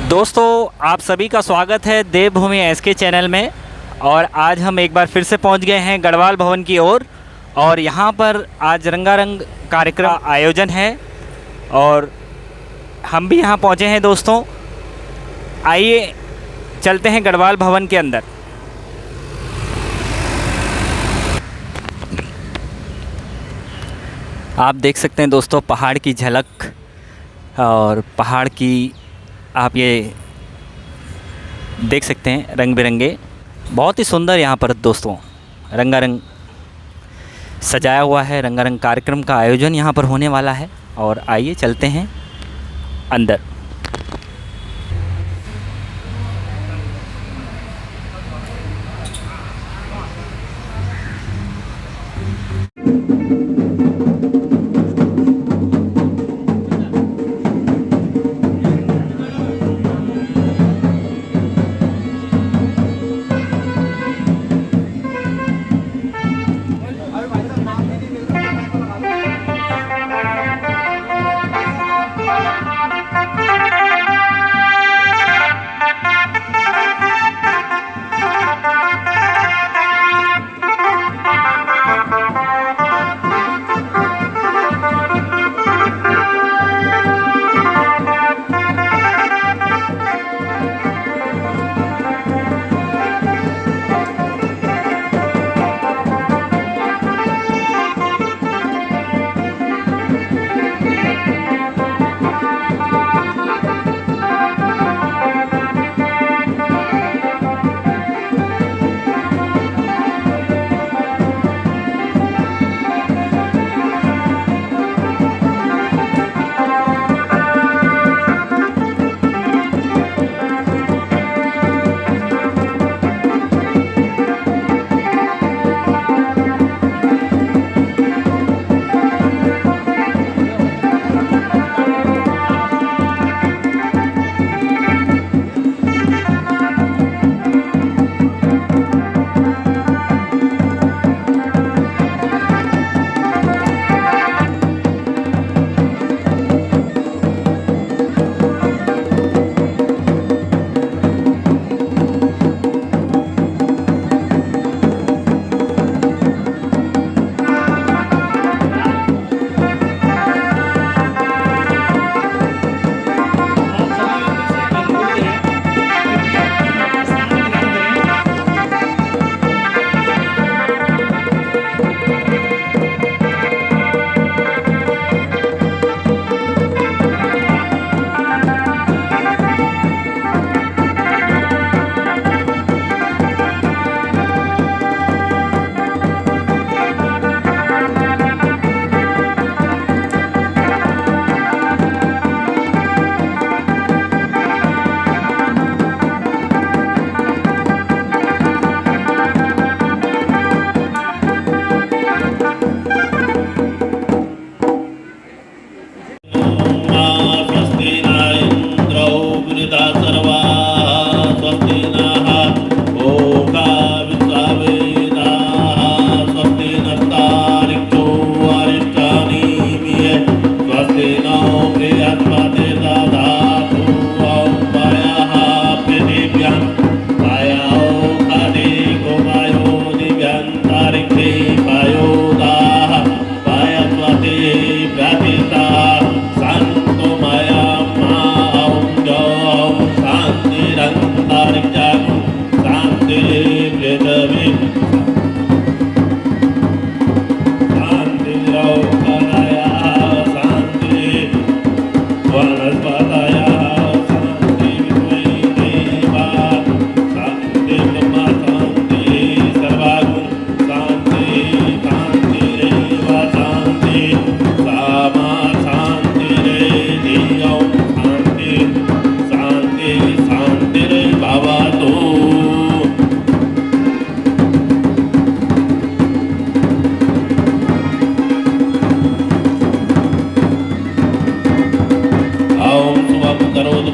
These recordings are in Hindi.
दोस्तों आप सभी का स्वागत है देवभूमि एसके चैनल में। और आज हम एक बार फिर से पहुंच गए हैं गढ़वाल भवन की ओर। और यहां पर आज रंगारंग कार्यक्रम आयोजन है और हम भी यहां पहुंचे हैं। दोस्तों आइए चलते हैं गढ़वाल भवन के अंदर। आप देख सकते हैं दोस्तों पहाड़ की झलक और पहाड़ की आप ये देख सकते हैं रंग बिरंगे, बहुत ही सुंदर यहाँ पर दोस्तों रंगारंग सजाया हुआ है। रंगारंग कार्यक्रम का आयोजन यहाँ पर होने वाला है और आइए चलते हैं अंदर।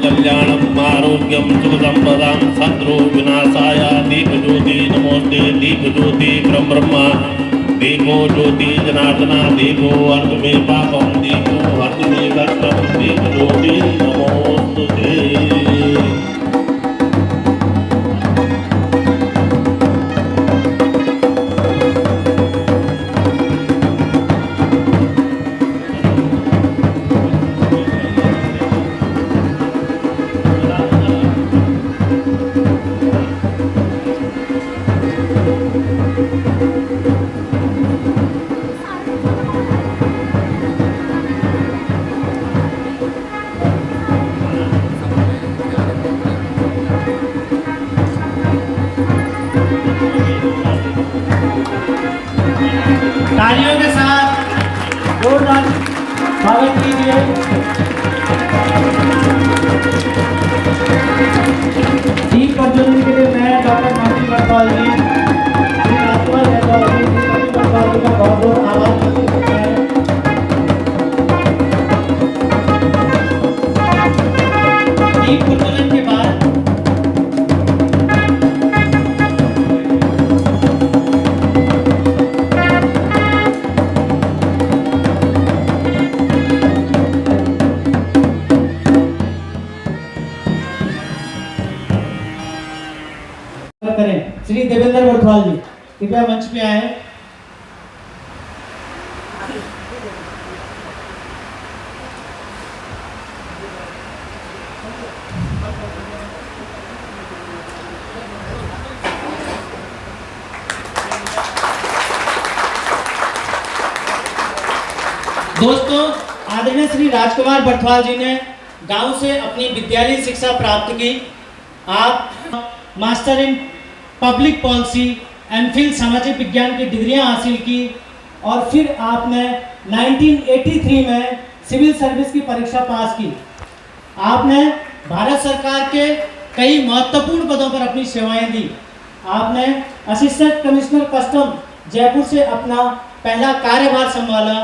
कल्याणम आरोग्यम सुख संपदां शत्रु विनाशाय दीपज्योति नमोस्ते दीपज्योति ब्रह्मा दीपो ज्योति जनार्दना दीपो अर्थ में पापम दीपो अर्थ में कष्टम दीपज्योति नमोस्तुते। तालियों के साथ जोरदार स्वागत कीजिए। दीप प्रज्वलन के लिए मैं डॉक्टर माधवी बरपाल जी, श्री राजकुमार बरपाल जी, श्री माधवी बरपाल जी का बहुत बहुत आभार प्रकट करते हैं। दीप प्रज्वलन के बाद करें श्री देवेंद्र बरथवाल जी, कृपया मंच पे आए। दोस्तों, आदरणीय श्री राजकुमार बरथवाल जी ने गांव से अपनी विद्यालय शिक्षा प्राप्त की। आप master in public policy, MPhil सामाजिक विज्ञान की डिग्रियां हासिल की और फिर आपने 1983 में सिविल सर्विस की परीक्षा पास की। आपने भारत सरकार के कई महत्वपूर्ण पदों पर अपनी सेवाएं दी। आपने असिस्टेंट कमिश्नर कस्टम जयपुर से अपना पहला कार्यभार संभाला।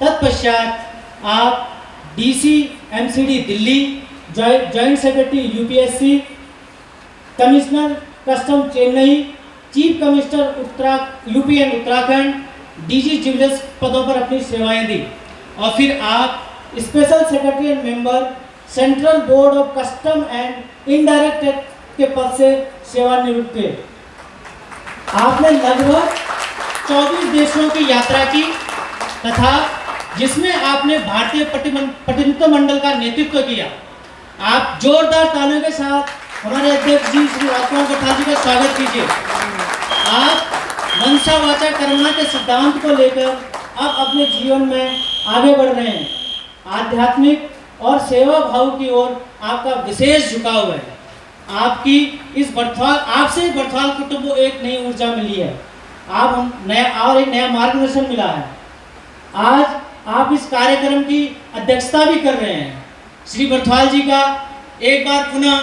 तत्पश्चात आप DC MCD Delhi, joint secretary UPSC, commissioner custom Chennai, chief commissioner UP and Uttarakhand, DG जुडिस पदों पर अपनी सेवाएं दी और फिर आप special secretary and member central board of custom and indirect tax के पद से सेवानिवृत्त हुए। आपने लगभग 24 देशों की यात्रा की तथा जिसमें आपने भारतीय प्रतिनिधित्व मंडल का नेतृत्व किया। आप जोरदार तालियों के साथ हमारे अध्यक्ष जी श्री राजकुमार बरथवाल जी का स्वागत कीजिए। आप मनसा वाचा कर्मणा के सिद्धांत को लेकर अब अपने जीवन में आगे बढ़ रहे हैं। आध्यात्मिक और सेवा भाव की ओर आपका विशेष झुकाव है। आपसे इस बरथवाल कुटुंब को एक नई ऊर्जा मिली है। एक नया मार्गदर्शन मिला है। आज आप इस कार्यक्रम की अध्यक्षता भी कर रहे हैं। श्री बरथवाल जी का एक बार पुनः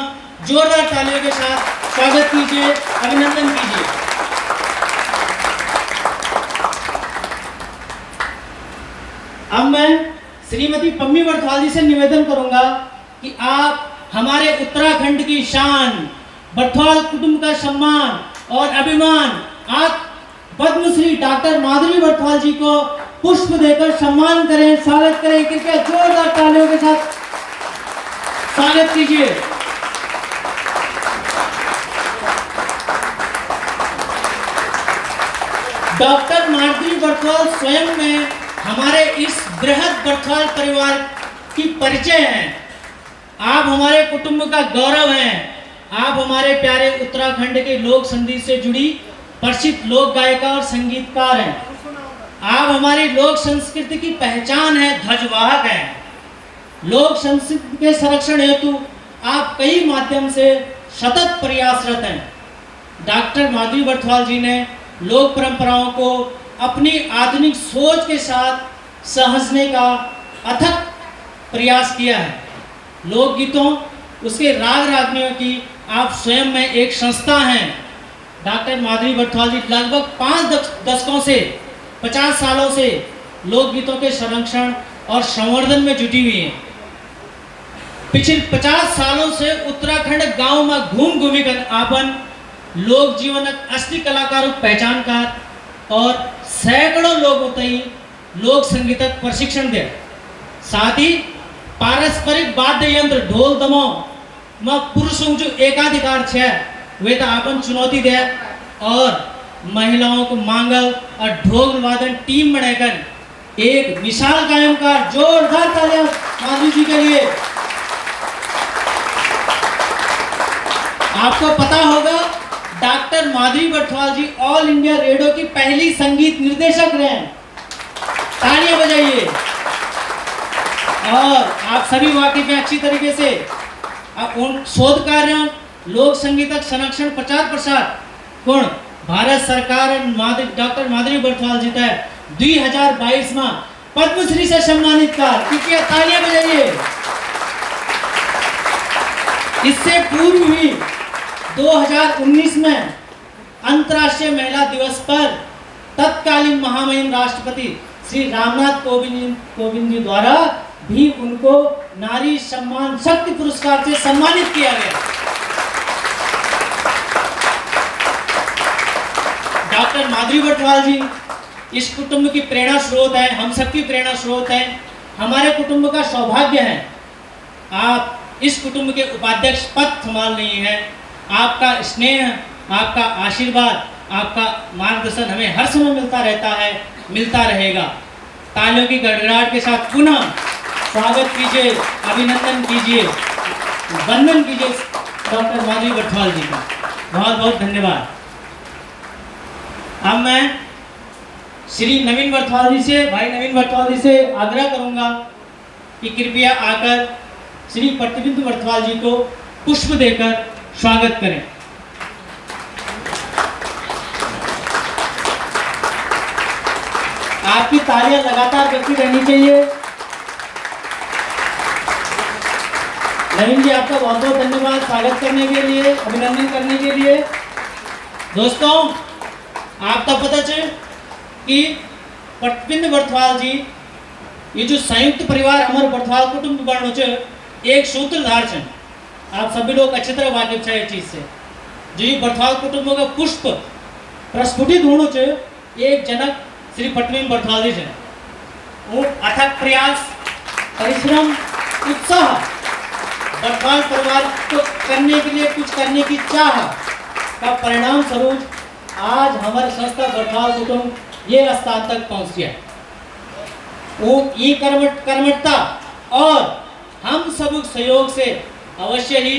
जोरदार तालियों के साथ स्वागत कीजिए, अभिनंदन कीजिए। अब मैं श्रीमती पम्मी बरथवाल जी से निवेदन करूंगा कि आप हमारे उत्तराखंड की शान, बरथवाल कुटुंब का सम्मान और अभिमान, आप पद्मश्री डॉक्टर माधवी बरथवाल जी को पुष्प देकर सम्मान करें, स्वागत करें। कृपया जोरदार तालियों के साथ स्वागत कीजिए। डॉक्टर माधवी बरथवाल स्वयं में हमारे इस बृहद बरथवाल परिवार की परिचय हैं। आप हमारे कुटुंब का गौरव हैं। आप हमारे प्यारे उत्तराखंड के लोक संगीत से जुड़ी प्रसिद्ध लोक गायिका और संगीतकार हैं। आप हमारी लोक संस्कृति की पहचान है, ध्वजवाहक हैं। लोक संस्कृति के संरक्षण हेतु आप कई माध्यम से सतत प्रयासरत हैं। डॉक्टर माधवी बरथवाल जी ने लोक परंपराओं को अपनी आधुनिक सोच के साथ सहजने का अथक प्रयास किया है। लोकगीतों, उसके राग रागनियों की आप स्वयं में एक संस्था हैं। डॉक्टर माधवी बरथवाल जी लगभग 5 दशकों से 50 सालों से लोकगीतों के संरक्षण और संवर्धन में जुटी हुई हैं। पिछले 50 सालों से उत्तराखंड गांव में घूम घूमी कर आपन लोक जीवन असली कलाकारों पहचानकार और सैकड़ों लोग उतई लोक संगीतक प्रशिक्षण दे। साथ ही पारस्परिक वाद्य यंत्र ढोल दमो में पुरुषों जो एकाधिकार है वे तो आपन चुनौती दे और महिलाओं को मांगल और ढोल वादन टीम बनाकर एक विशाल गायनकार, जोरदार तालियां माधवी जी के लिए। आपको पता होगा डॉक्टर माधवी बरथवाल जी ऑल इंडिया रेडियो की पहली संगीत निर्देशक रहे हैं। तालियां बजाइए। और आप सभी वाकिफ हैं अच्छी तरीके से। उन शोध कार्यों, लोक संगीतक संरक्षण प्रचार प्रसार गुण भारत सरकार डॉक्टर माधवी बरथवाल जी तय 2022 में पद्मश्री से सम्मानित कर, क्योंकि तालियां बजाइए। इससे पूर्व भी 2019 में अंतर्राष्ट्रीय महिला दिवस पर तत्कालीन महामहिम राष्ट्रपति श्री रामनाथ कोविंद जी द्वारा भी उनको नारी सम्मान शक्ति पुरस्कार से सम्मानित किया गया। डॉक्टर माधुरी बटवाल जी इस कुटुंब की प्रेरणा स्रोत है, हम सबकी प्रेरणा स्रोत है। हमारे कुटुंब का सौभाग्य है आप इस कुटुंब के उपाध्यक्ष पद संभाल रही हैं। आपका स्नेह, आपका आशीर्वाद, आपका मार्गदर्शन हमें हर समय मिलता रहता है, मिलता रहेगा। तालियों की गड़गड़ाहट के साथ पुनः स्वागत कीजिए, अभिनंदन कीजिए, वंदन कीजिए डॉक्टर माधुरी बटवाल जी का। बहुत बहुत धन्यवाद। अब मैं श्री नवीन बटवाल जी से, भाई नवीन बटवाल जी से आग्रह करूंगा कि कृपया आकर श्री प्रतिबिंदु बटवाल जी को पुष्प देकर स्वागत करें। आपकी तालियां लगातार बजती रहनी चाहिए। नवीन जी आपका बहुत बहुत धन्यवाद स्वागत करने के लिए, अभिनंदन करने के लिए। दोस्तों आपका पता चले कि प्रतिबिंदु बटवाल जी ये जो संयुक्त परिवार अमर बटवाल कुटुंब बनो च एक सूत्रधार छन। आप सभी लोग अच्छी तरह वाकिफ है इस चीज से। जो ये बटवाल कुटुंब का पुष्प प्रस्फुटित होनो च एक जनक श्री प्रतिबिंदु बटवाल जी है। वो अथक प्रयास, परिश्रम, उत्साह, बटवाल परिवार को करने के लिए कुछ करने की चाह का परिणाम स्वरूप आज हमारी संस्था बटवाल कुटुंब ये स्थान तक पहुंच गया। वो ये कर्मठता और हम सब सहयोग से अवश्य ही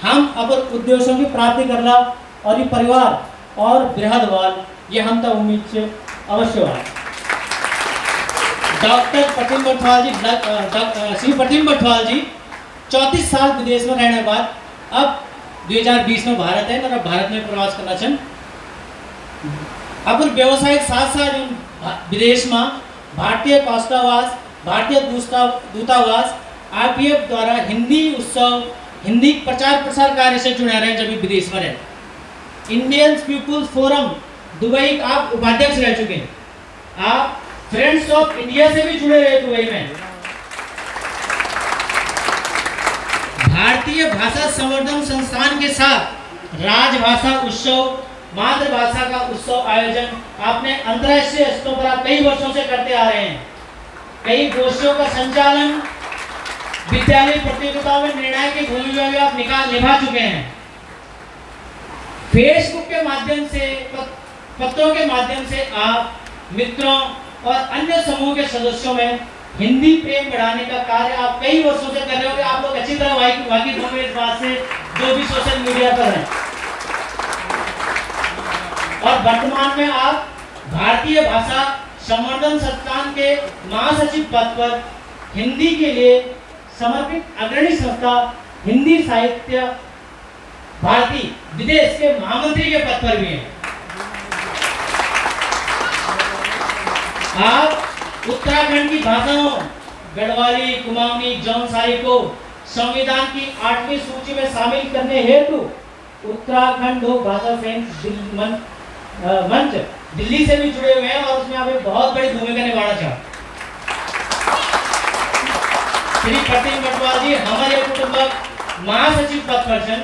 हम अपन उद्देश्यों की प्राप्ति करला और ये परिवार और बृहद वाल ये हम तक उम्मीद से अवश्य हुआ। डॉक्टर प्रतिबिंदु बटवाल जी, श्री प्रतिबिंदु बटवाल जी 34 साल विदेश में रहने के बाद अब 2020 में भारत है और अब भारत में प्रवास करना चाहन। अपन व्यवसायिक साथ साथ विदेश में भारतीय काष्ठावास, भारतीय दूतावास, आईपीएफ द्वारा हिंदी उत्सव, हिंदी प्रचार प्रसार कार्य से जुड़े रहे जब विदेश में रहे। इंडियन पीपुल्स फोरम दुबई आप उपाध्यक्ष रह चुके हैं। आप फ्रेंड्स ऑफ इंडिया से भी जुड़े रहे दुबई में। भारतीय भाषा संवर्धन संस्थान के साथ राजभाषा उत्सव, मातृभाषा का उत्सव आयोजन आपने अंतर्राष्ट्रीय स्तरों पर आप कई वर्षों से करते आ रहे हैं। कई गोष्ठियों का संचालन, विद्यालय प्रतियोगिताओं में निर्णायक की भूमिका भी आप निभा चुके हैं। फेसबुक के माध्यम से, पत्रों के माध्यम से आप मित्रों और अन्य समूह के सदस्यों में हिंदी प्रेम बढ़ाने का कार्य आप कई वर्षों से कर रहे हो। आप लोग अच्छी तरह वाकिफ होंगे इस बात से जो भी सोशल मीडिया पर है। और वर्तमान में आप भारतीय भाषा संवर्धन संस्थान के महासचिव पद पर हिंदी के लिए समर्पित अग्रणी संस्था हिंदी साहित्य भारती विदेश के महामंत्री के पद पर भी हैं। आप उत्तराखंड की भाषाओं गढ़वाली, कुमाऊनी, जौनसारी को संविधान की 8वीं सूची में शामिल करने हेतु उत्तराखंड लोक भाषा मंच दिल्ली से भी जुड़े हुए हैं और उसमें आप एक बहुत बड़ी भूमिका निभाना चाहते। श्री प्रतिबिंदु बटवाल जी हमारे कुटुंबक महासचिव पद पर हैं।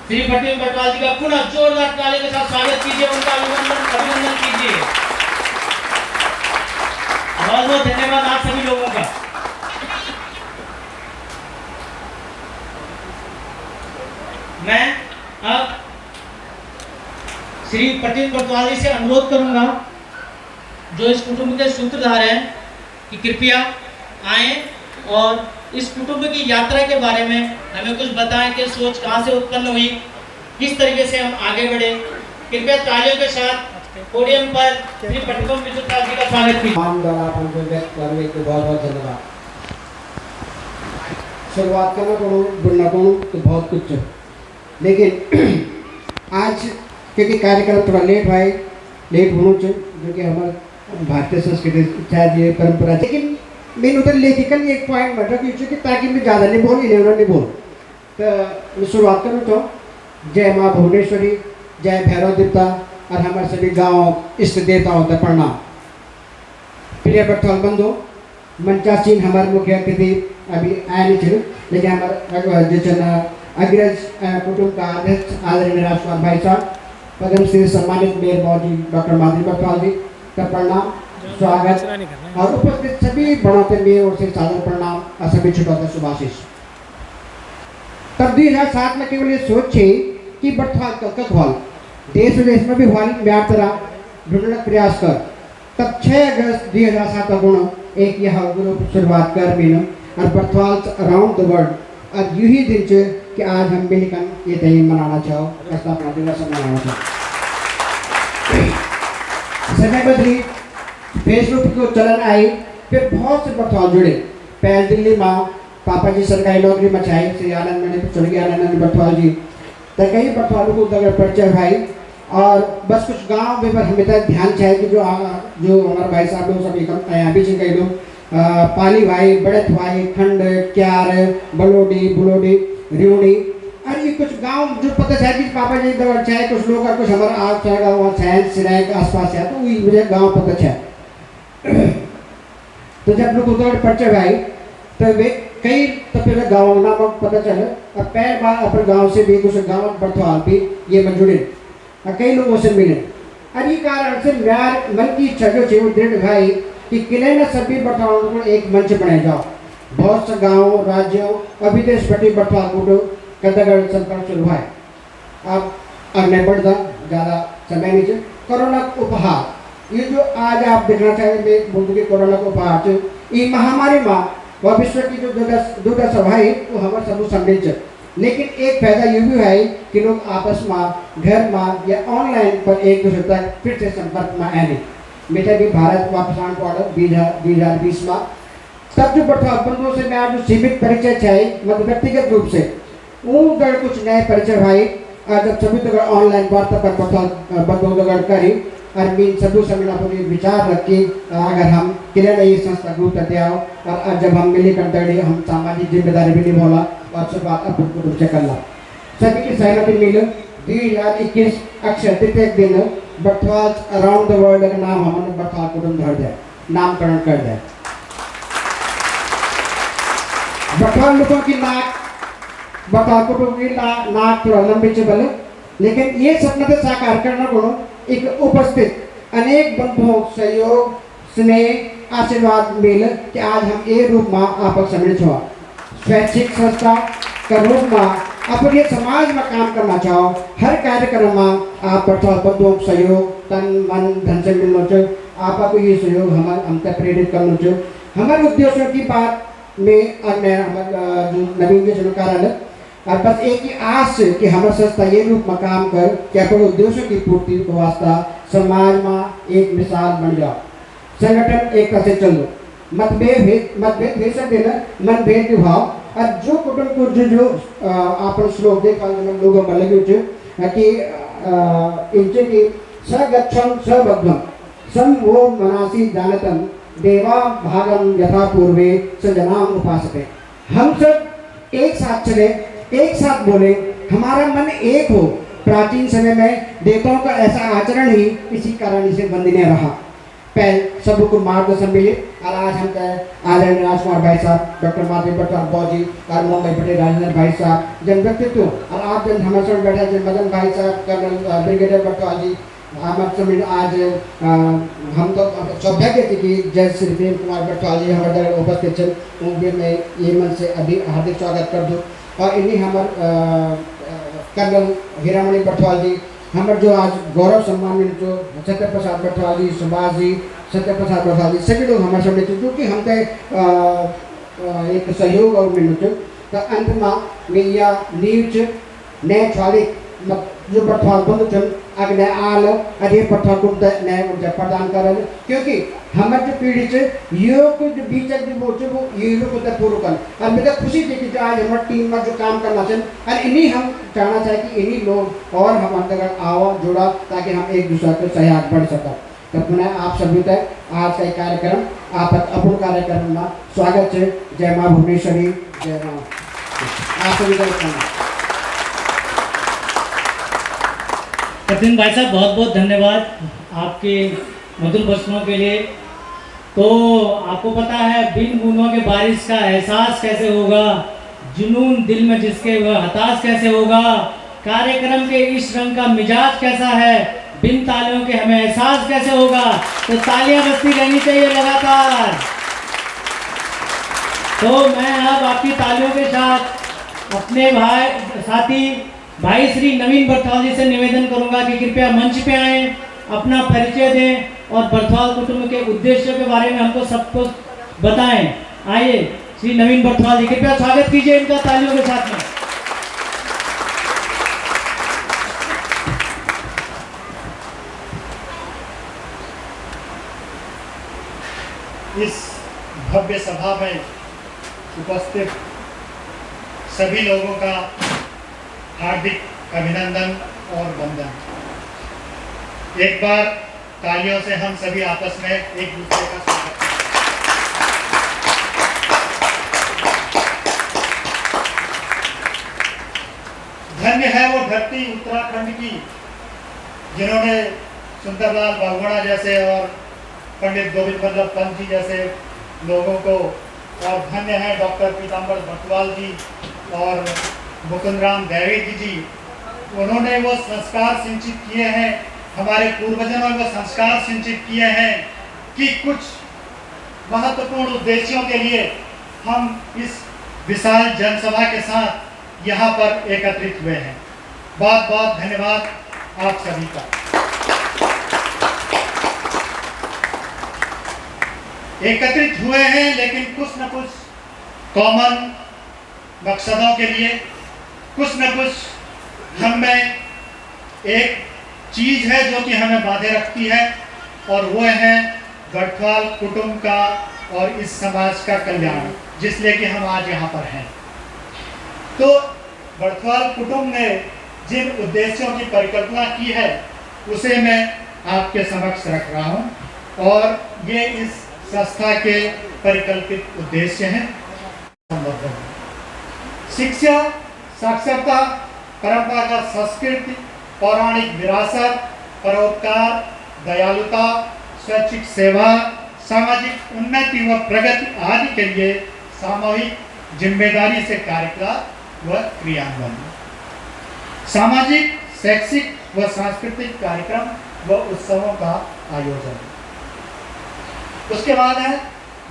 श्री प्रतिबिंदु बटवाल जी का पुनः जोरदार ताली के साथ स्वागत कीजिए, उनका अभिनंदन कीजिए। बहुत बहुत धन्यवाद आप सभी लोगों का। मैं अब श्री प्रतिबिंदु बटवाल जी से अनुरोध करूंगा जो इस कुटुंब के सूत्रधार हैं कि कृपया आए और इस कुटुंब की यात्रा के बारे में हमें कुछ बताएं कि सोच कहां से उत्पन्न हुई, किस तरीके से हम आगे बढ़े। कृपया तालियों के साथ पोडियम पर श्री प्रतिबिंदु बटवाल जी का स्वागत कीजिए। बहुत बहुत धन्यवाद। शुरुआत करना पड़ो बोलना पड़ो तो बहुत कुछ, लेकिन आज क्योंकि कार्यक्रम थोड़ा लेट भाई लेट होना चाहिए, जो कि हमारे भारतीय संस्कृति शायद ये परंपरा, लेकिन मैं उधर लेखिकन एक पॉइंट बन रहा कि ताकि मैं ज़्यादा नहीं बोल, इन्हें नहीं बोल, तो मैं शुरुआत करूँ तो जय माँ भुवनेश्वरी, जय भैरव देवता और हमारे सभी गांव इष्ट देवताओं का प्रणाम। प्रिय बटवाल बंधु, मंचासीन हमारे मुख्य अतिथि अभी आए नहीं थे, लेकिन हमारे जो अग्रज कुटुंब का अध्यक्ष आदरणीय राजकुमार भाई साहब, पद्मश्री सम्मानित मेयर मौजी डॉक्टर माधुरी बटवाल जी का प्रणाम, स्वागत और उपस्थित सभी बड़ों के मेयर और से सादर प्रणाम और सभी छोटों का शुभाशीष। तब 2007 में केवल ये सोचे कि बटवाल ककवाल देश विदेश में भी वाली म्यार तरह ढूंढने प्रयास कर, तब 6 अगस्त 2007 का गुण एक यह ग्रुप शुरुआत कर बिना और बटवाल अराउंड द वर्ल्ड और यूं ही दिन से कि आज हम मिलकर ये दिन मनाना चाहो, स्थापना दिवस मनाना चाहो। समय बदली, फेसबुक को चलन आई, फिर बहुत से बटवाल जुड़े। पहले दिल्ली में पापा जी सरकारी नौकरी में छाई, श्री आनंद मैंने चल गया आनंद बटवाल जी, तो कई बटवालों को उधर परिचय भाई और बस कुछ गांव में पर हमें तक ध्यान चाहिए कि जो हमारे भाई साहब लोग सब एकम यहाँ भी कई लोग पाली भाई, बड़त भाई, खंड, क्यार, बलोडी, बुलोडी, रियोड़ी, और ये कुछ गांव जो पता है कि पापा जी दवर चाहे कुछ लोग कुछ हमारा आस चाहेगा वहाँ छाया सिराय के आसपास है, तो वही मुझे गांव पता है। तो जब लोग उधर परिचय भाई तो वे कई तो फिर गाँव नाम पता चले और पैर बार अपने गांव से भी दूसरे गाँव बटवाल भी ये में जुड़े और कई लोगों से मिले और ये कारण से मेरे मन की इच्छा जो थी वो दृढ़ भाई कि किले न सभी बटवालों को एक मंच बनाए जाओ। बहुत से गाँव, राज्यों और विदेश बटी बटवाल को कदगढ़ संपर्क शुरू है। अब अगले बढ़ता ज़्यादा समय नीचे कोरोना उपहार, ये जो आज आप देखना चाहेंगे बोलते कोरोना को उपहार ये महामारी में वह विश्व की जो दुर्दशा है वो हमारे सब समृद्ध, लेकिन एक फायदा ये भी है कि लोग आपस में घर में या ऑनलाइन पर एक दूसरे तक फिर से संपर्क में आए। मेरा भी भारत वापस आने पड़ा 2020 में, तब जो बटवाल बंधुओं से मैं जो सीमित परिचय चाहिए मतलब व्यक्तिगत रूप से वो कुछ नए परिचय भाई जब सभी तो ऑनलाइन वार्ता पर बटवाल बंधुओं करी और मीन सदु समिला पूरी विचार रखी अगर हम किले ये संस्था ग्रुप करते आओ और जब हम मिली करते हम सामाजिक जिम्मेदारी भी निभाला और शुरुआत अपन रूप से करला। सभी की सहमति मिले 2021 अक्षर तृतीय दिन बटवाल अराउंड द वर्ल्ड का नाम हमने बटवाल कुटुंब धर दिया, नामकरण कर दिया। बटवाल लोगों की नाक बटवाल कुटुंब की नाक थोड़ा लंबी चले, लेकिन ये सपना से साकार करना को एक उपस्थित अनेक बंधुओं सहयोग स्नेह आशीर्वाद मिल कि आज हम एक रूप में आप सम्मिलित हुआ स्वैच्छिक संस्था का रूप में अपने समाज में काम करना चाहो। हर कार्यक्रम में आप बटवाल बंधुओं सहयोग तन मन धन से मिलना चाहिए, आपको ये सहयोग हमसे प्रेरित करना चाहिए। हमारे उद्देश्यों की बात में अन्य जो नवीन के कारण और बस एक ही आस कि हमारा संस्था ये रूप में काम कर कि अपने उद्देश्यों की पूर्ति को वास्ता समाज में एक मिसाल बन जाओ। संगठन एक से चलो, मतभेद भेद देना मन भेद भाव और जो कुटुंब को जो आप श्लोक देखा लोगों में लगे कि इनसे की सगच्छं सबद्धं सम वो मनासी जानतम देवा भागम यथा पूर्वे सजनाम उपासते। हम सब एक साथ चले, एक साथ बोले, हमारा मन एक हो। प्राचीन समय में देवताओं का ऐसा आचरण ही इसी कारण इसे वंदनीय रहा। पहले सबको मार्गदर्शन मिले और आज हम आदरणीय राजकुमार भाई साहब, डॉक्टर माधुरी बटवाल जी और मुंबई पटेल राजेंद्र भाई साहब जन व्यक्तित्व और आप जन हमारे साथ बैठे जन मदन भाई साहब, कर्नल ब्रिगेडियर बटवाल जी हमारे आज हम तो सौभाग्य थी कि जय श्री प्रेम कुमार बटवाल जी हमारे दर उपस्थित थे। उनके मैं ये मन से अभी हार्दिक स्वागत कर दूँ और इन्हीं हमारे कर्नल हीरामणि बटवाल जी हमारे जो आज गौरव सम्मान मिले जो सत्यप्रसाद बटवाल जी, सुभाष जी, सत्यप्रसाद बटवाल जी सभी लोग हमारे सामने थे क्योंकि हम एक सहयोग और मिलते तो अंत में मैया नीच नए छाली जो बटवाल बंद अगले आल अरे बटवाल को नए ऊर्जा प्रदान कर क्योंकि हमारे जो पीढ़ी से योग जो बीच वो ये लोग पूर्व कर और मुझे खुशी थी कि आज हमारे टीम में जो काम करना चाहिए और इन्हीं हम चाहना चाहिए कि इन्हीं लोग और हम अंतर्गत आओ जुड़ा ताकि हम एक दूसरे को सहयोग बढ़ सका। तब पुनः आप सभी तक आज का कार्यक्रम आप अपन कार्यक्रम में स्वागत है। जय माँ भुवनेश्वरी, जय माँ। आप सभी तक प्रतिदिन भाई साहब बहुत बहुत धन्यवाद आपके मधुर वचनों के लिए। तो आपको पता है बिन बूंदों के बारिश का एहसास कैसे होगा, जुनून दिल में जिसके वह हताश कैसे होगा, कार्यक्रम के इस रंग का मिजाज कैसा है, बिन तालियों के हमें एहसास कैसे होगा। तो तालियां बजती रहनी चाहिए लगातार। तो मैं अब आपकी तालियों के साथ अपने साथी भाई श्री नवीन बर्थवाल जी से निवेदन करूंगा कि कृपया मंच पे आए, अपना परिचय दें और बर्थवाल कुटुंब के उद्देश्यों के बारे में हमको सबको बताएं। आइए श्री नवीन बर्थवाल जी, कृपया स्वागत कीजिए इनका तालियों के साथ में। इस भव्य सभा में उपस्थित सभी लोगों का हार्दिक अभिनंदन और वंदन। एक बार तालियों से हम सभी आपस में एक दूसरे का स्वागत करें। धन्य है वो धरती उत्तराखंड की जिन्होंने सुंदरलाल बहुगुणा जैसे और पंडित गोविंद बल्लभ पंत जी जैसे लोगों को, और धन्य है डॉक्टर पीताम्बर बर्थवाल जी और मुकुंदराम दैवेदी जी, उन्होंने वो संस्कार सिंचित किए हैं, हमारे पूर्वजों ने वो संस्कार सिंचित किए हैं कि कुछ महत्वपूर्ण उद्देश्यों के लिए हम इस विशाल जनसभा के साथ यहाँ पर एकत्रित हुए हैं। बहुत बहुत धन्यवाद आप सभी का। एकत्रित हुए हैं लेकिन कुछ न कुछ कॉमन मकसदों के लिए, कुछ न कुछ हम में एक चीज है जो कि हमें बांधे रखती है, और वो है बर्थवाल कुटुंब का और इस समाज का कल्याण, जिसलिए कि हम आज यहाँ पर हैं। तो बर्थवाल कुटुंब ने जिन उद्देश्यों की परिकल्पना की है उसे मैं आपके समक्ष रख रहा हूँ, और ये इस संस्था के परिकल्पित उद्देश्य हैं। शिक्षा, साक्षरता, परंपरागत संस्कृति, पौराणिक विरासत, परोपकार, दयालुता, स्वैच्छिक सेवा, सामाजिक उन्नति व प्रगति आदि के लिए सामूहिक जिम्मेदारी से कार्यकलाप व क्रियान्वयन, सामाजिक, शैक्षिक व सांस्कृतिक कार्यक्रम व उत्सवों का आयोजन। उसके बाद है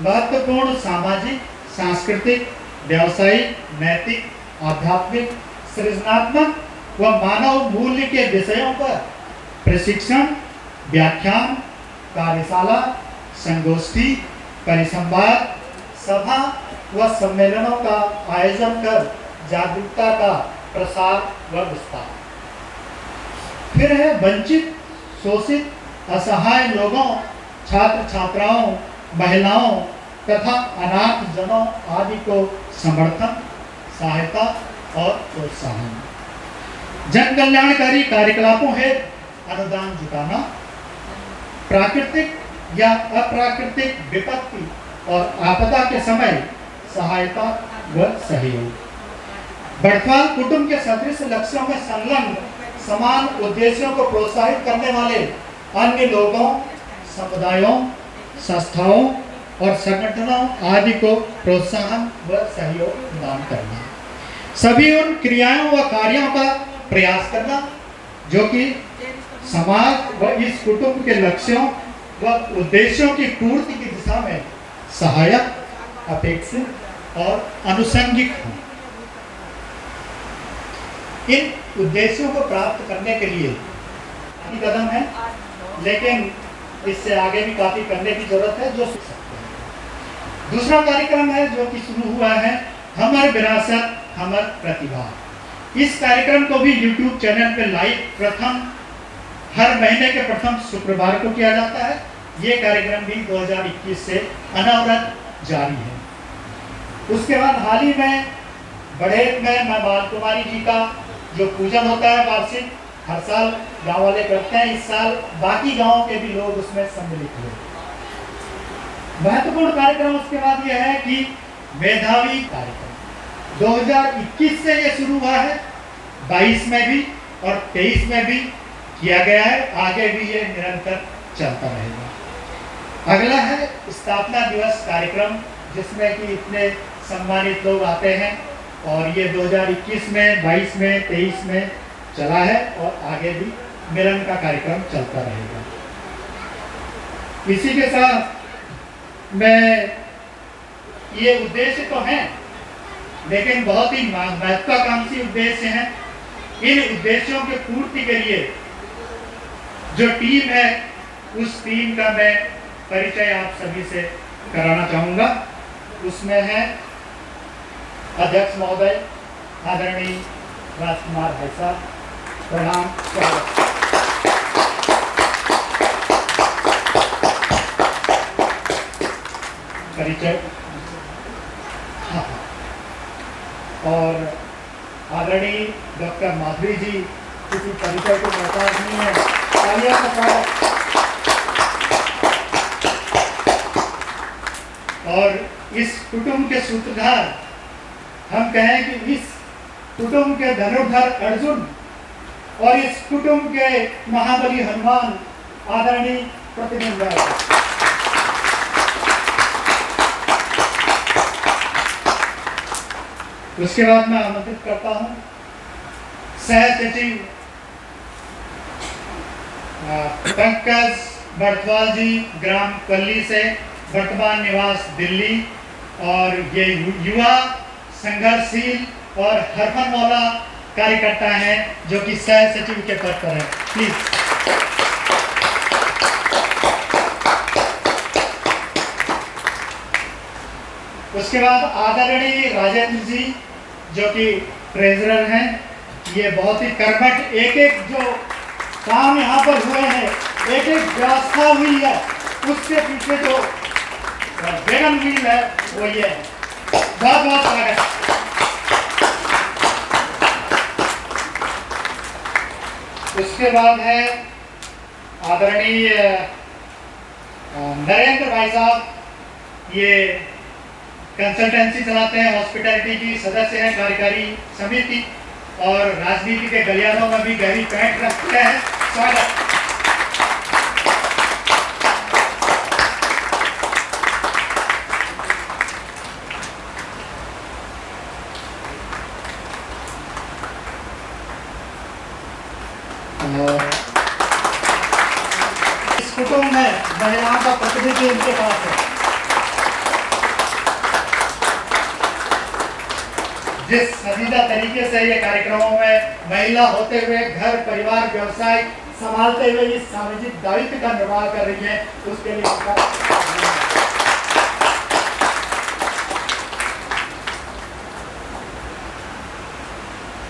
महत्वपूर्ण सामाजिक, सांस्कृतिक, व्यावसायिक, नैतिक, आध्यात्मिक, सृजनात्मक व मानव मूल्य के विषयों पर प्रशिक्षण, व्याख्यान, कार्यशाला, संगोष्ठी, परिसंवाद, सभा व सम्मेलनों का आयोजन कर जागरूकता का प्रसार व विस्तार। फिर है वंचित, शोषित, असहाय लोगों, छात्र छात्राओं, महिलाओं तथा अनाथ जनों आदि को समर्थन, सहायता और प्रोत्साहन। जन कल्याणकारी कार्यकलापों हेतु अनुदान जुटाना, प्राकृतिक या अप्राकृतिक विपत्ति और आपदा के समय सहायता व सहयोग। बर्थवाल कुटुंब के सदृश लक्ष्यों में संलग्न समान उद्देश्यों को प्रोत्साहित करने वाले अन्य लोगों, समुदायों, संस्थाओं और संगठनों आदि को प्रोत्साहन व सहयोग प्रदान करना। सभी उन क्रियाओं व कार्यों का प्रयास करना जो कि समाज व इस कुटुंब के लक्ष्यों व उद्देश्यों की पूर्ति की दिशा में सहायक, अपेक्षित और अनुषंगिक हों। इन उद्देश्यों को प्राप्त करने के लिए कदम है, लेकिन इससे आगे भी काफी करने की जरूरत है जो सीख सकते हैं। दूसरा कार्यक्रम है जो कि शुरू हुआ है, हमर विरासत हमर प्रतिभा। इस कार्यक्रम को भी YouTube चैनल पे लाइव हर महीने के प्रथम शुक्रवार को किया जाता है। ये कार्यक्रम भी 2021 से अनवरत जारी है। उसके बाद हाल ही में बढ़ेत में माँ बाल कुमारी जी का जो पूजन होता है वार्षिक, हर साल गांव वाले करते हैं, इस साल बाकी गांवों के भी लोग उसमें सम्मिलित हुए। महत्वपूर्ण कार्यक्रम उसके बाद यह है कि मेधावी कार्यक्रम 2021 से ये शुरू हुआ है, 22 में भी और 23 में भी किया गया है, आगे भी ये निरंतर चलता रहेगा। अगला है स्थापना दिवस कार्यक्रम, जिसमें कि इतने सम्मानित लोग आते हैं और ये 2021 में, 22 में, 23 में चला है और आगे भी मिलन का कार्यक्रम चलता रहेगा। इसी के साथ मैं, ये उद्देश्य तो हैं लेकिन बहुत ही महत्वाकांक्षी उद्देश्य हैं। इन उद्देश्यों के पूर्ति के लिए जो टीम है, उस टीम का मैं परिचय आप सभी से कराना चाहूँगा। उसमें है अध्यक्ष महोदय आदरणीय राजकुमार भाई साहब, प्रणाम, स्वागत। परिचय, हाँ। और आदरणीय डॉक्टर माधुरी जी, किसी परिचय को मोहताज नहीं है, तालियां का स्वागत। और इस कुटुंब के सूत्रधार, हम कहें कि इस कुटुंब के धनुर्धर अर्जुन और इस कुटुंब के महाबली हनुमान, आदरणीय प्रतिदिन राय। उसके बाद मैं आमंत्रित करता हूं सह सचिव पंकज बर्थवाल जी, ग्राम पल्ली से, वर्तमान निवास दिल्ली, और ये युवा संघर्षशील और हरफन मौला कार्यकर्ता हैं जो कि सह सचिव के पद पर है। प्लीज। उसके बाद आदरणीय राजेंद्र जी जो कि ट्रेजरर हैं। ये बहुत ही कर्मठ, एक एक जो काम यहाँ पर हुए हैं, एक एक व्यवस्था हुई है, उसके पीछे जो बेगम व्हील है वो ये है। बहुत बहुत स्वागत। उसके बाद है आदरणीय नरेंद्र भाई साहब, ये कंसल्टेंसी चलाते हैं, हॉस्पिटैलिटी की सदस्य हैं कार्यकारी समिति, और राजनीति के गलियारों में भी गहरी पैठ रखते हैं। स्वागत। इस कुटुंब में महिलाओं का प्रतिनिधि उनके पास है। जिस संजीदा तरीके से ये कार्यक्रमों में महिला होते हुए घर परिवार व्यवसाय संभालते हुए इस सामाजिक दायित्व का निर्वाह कर रही है, उसके लिए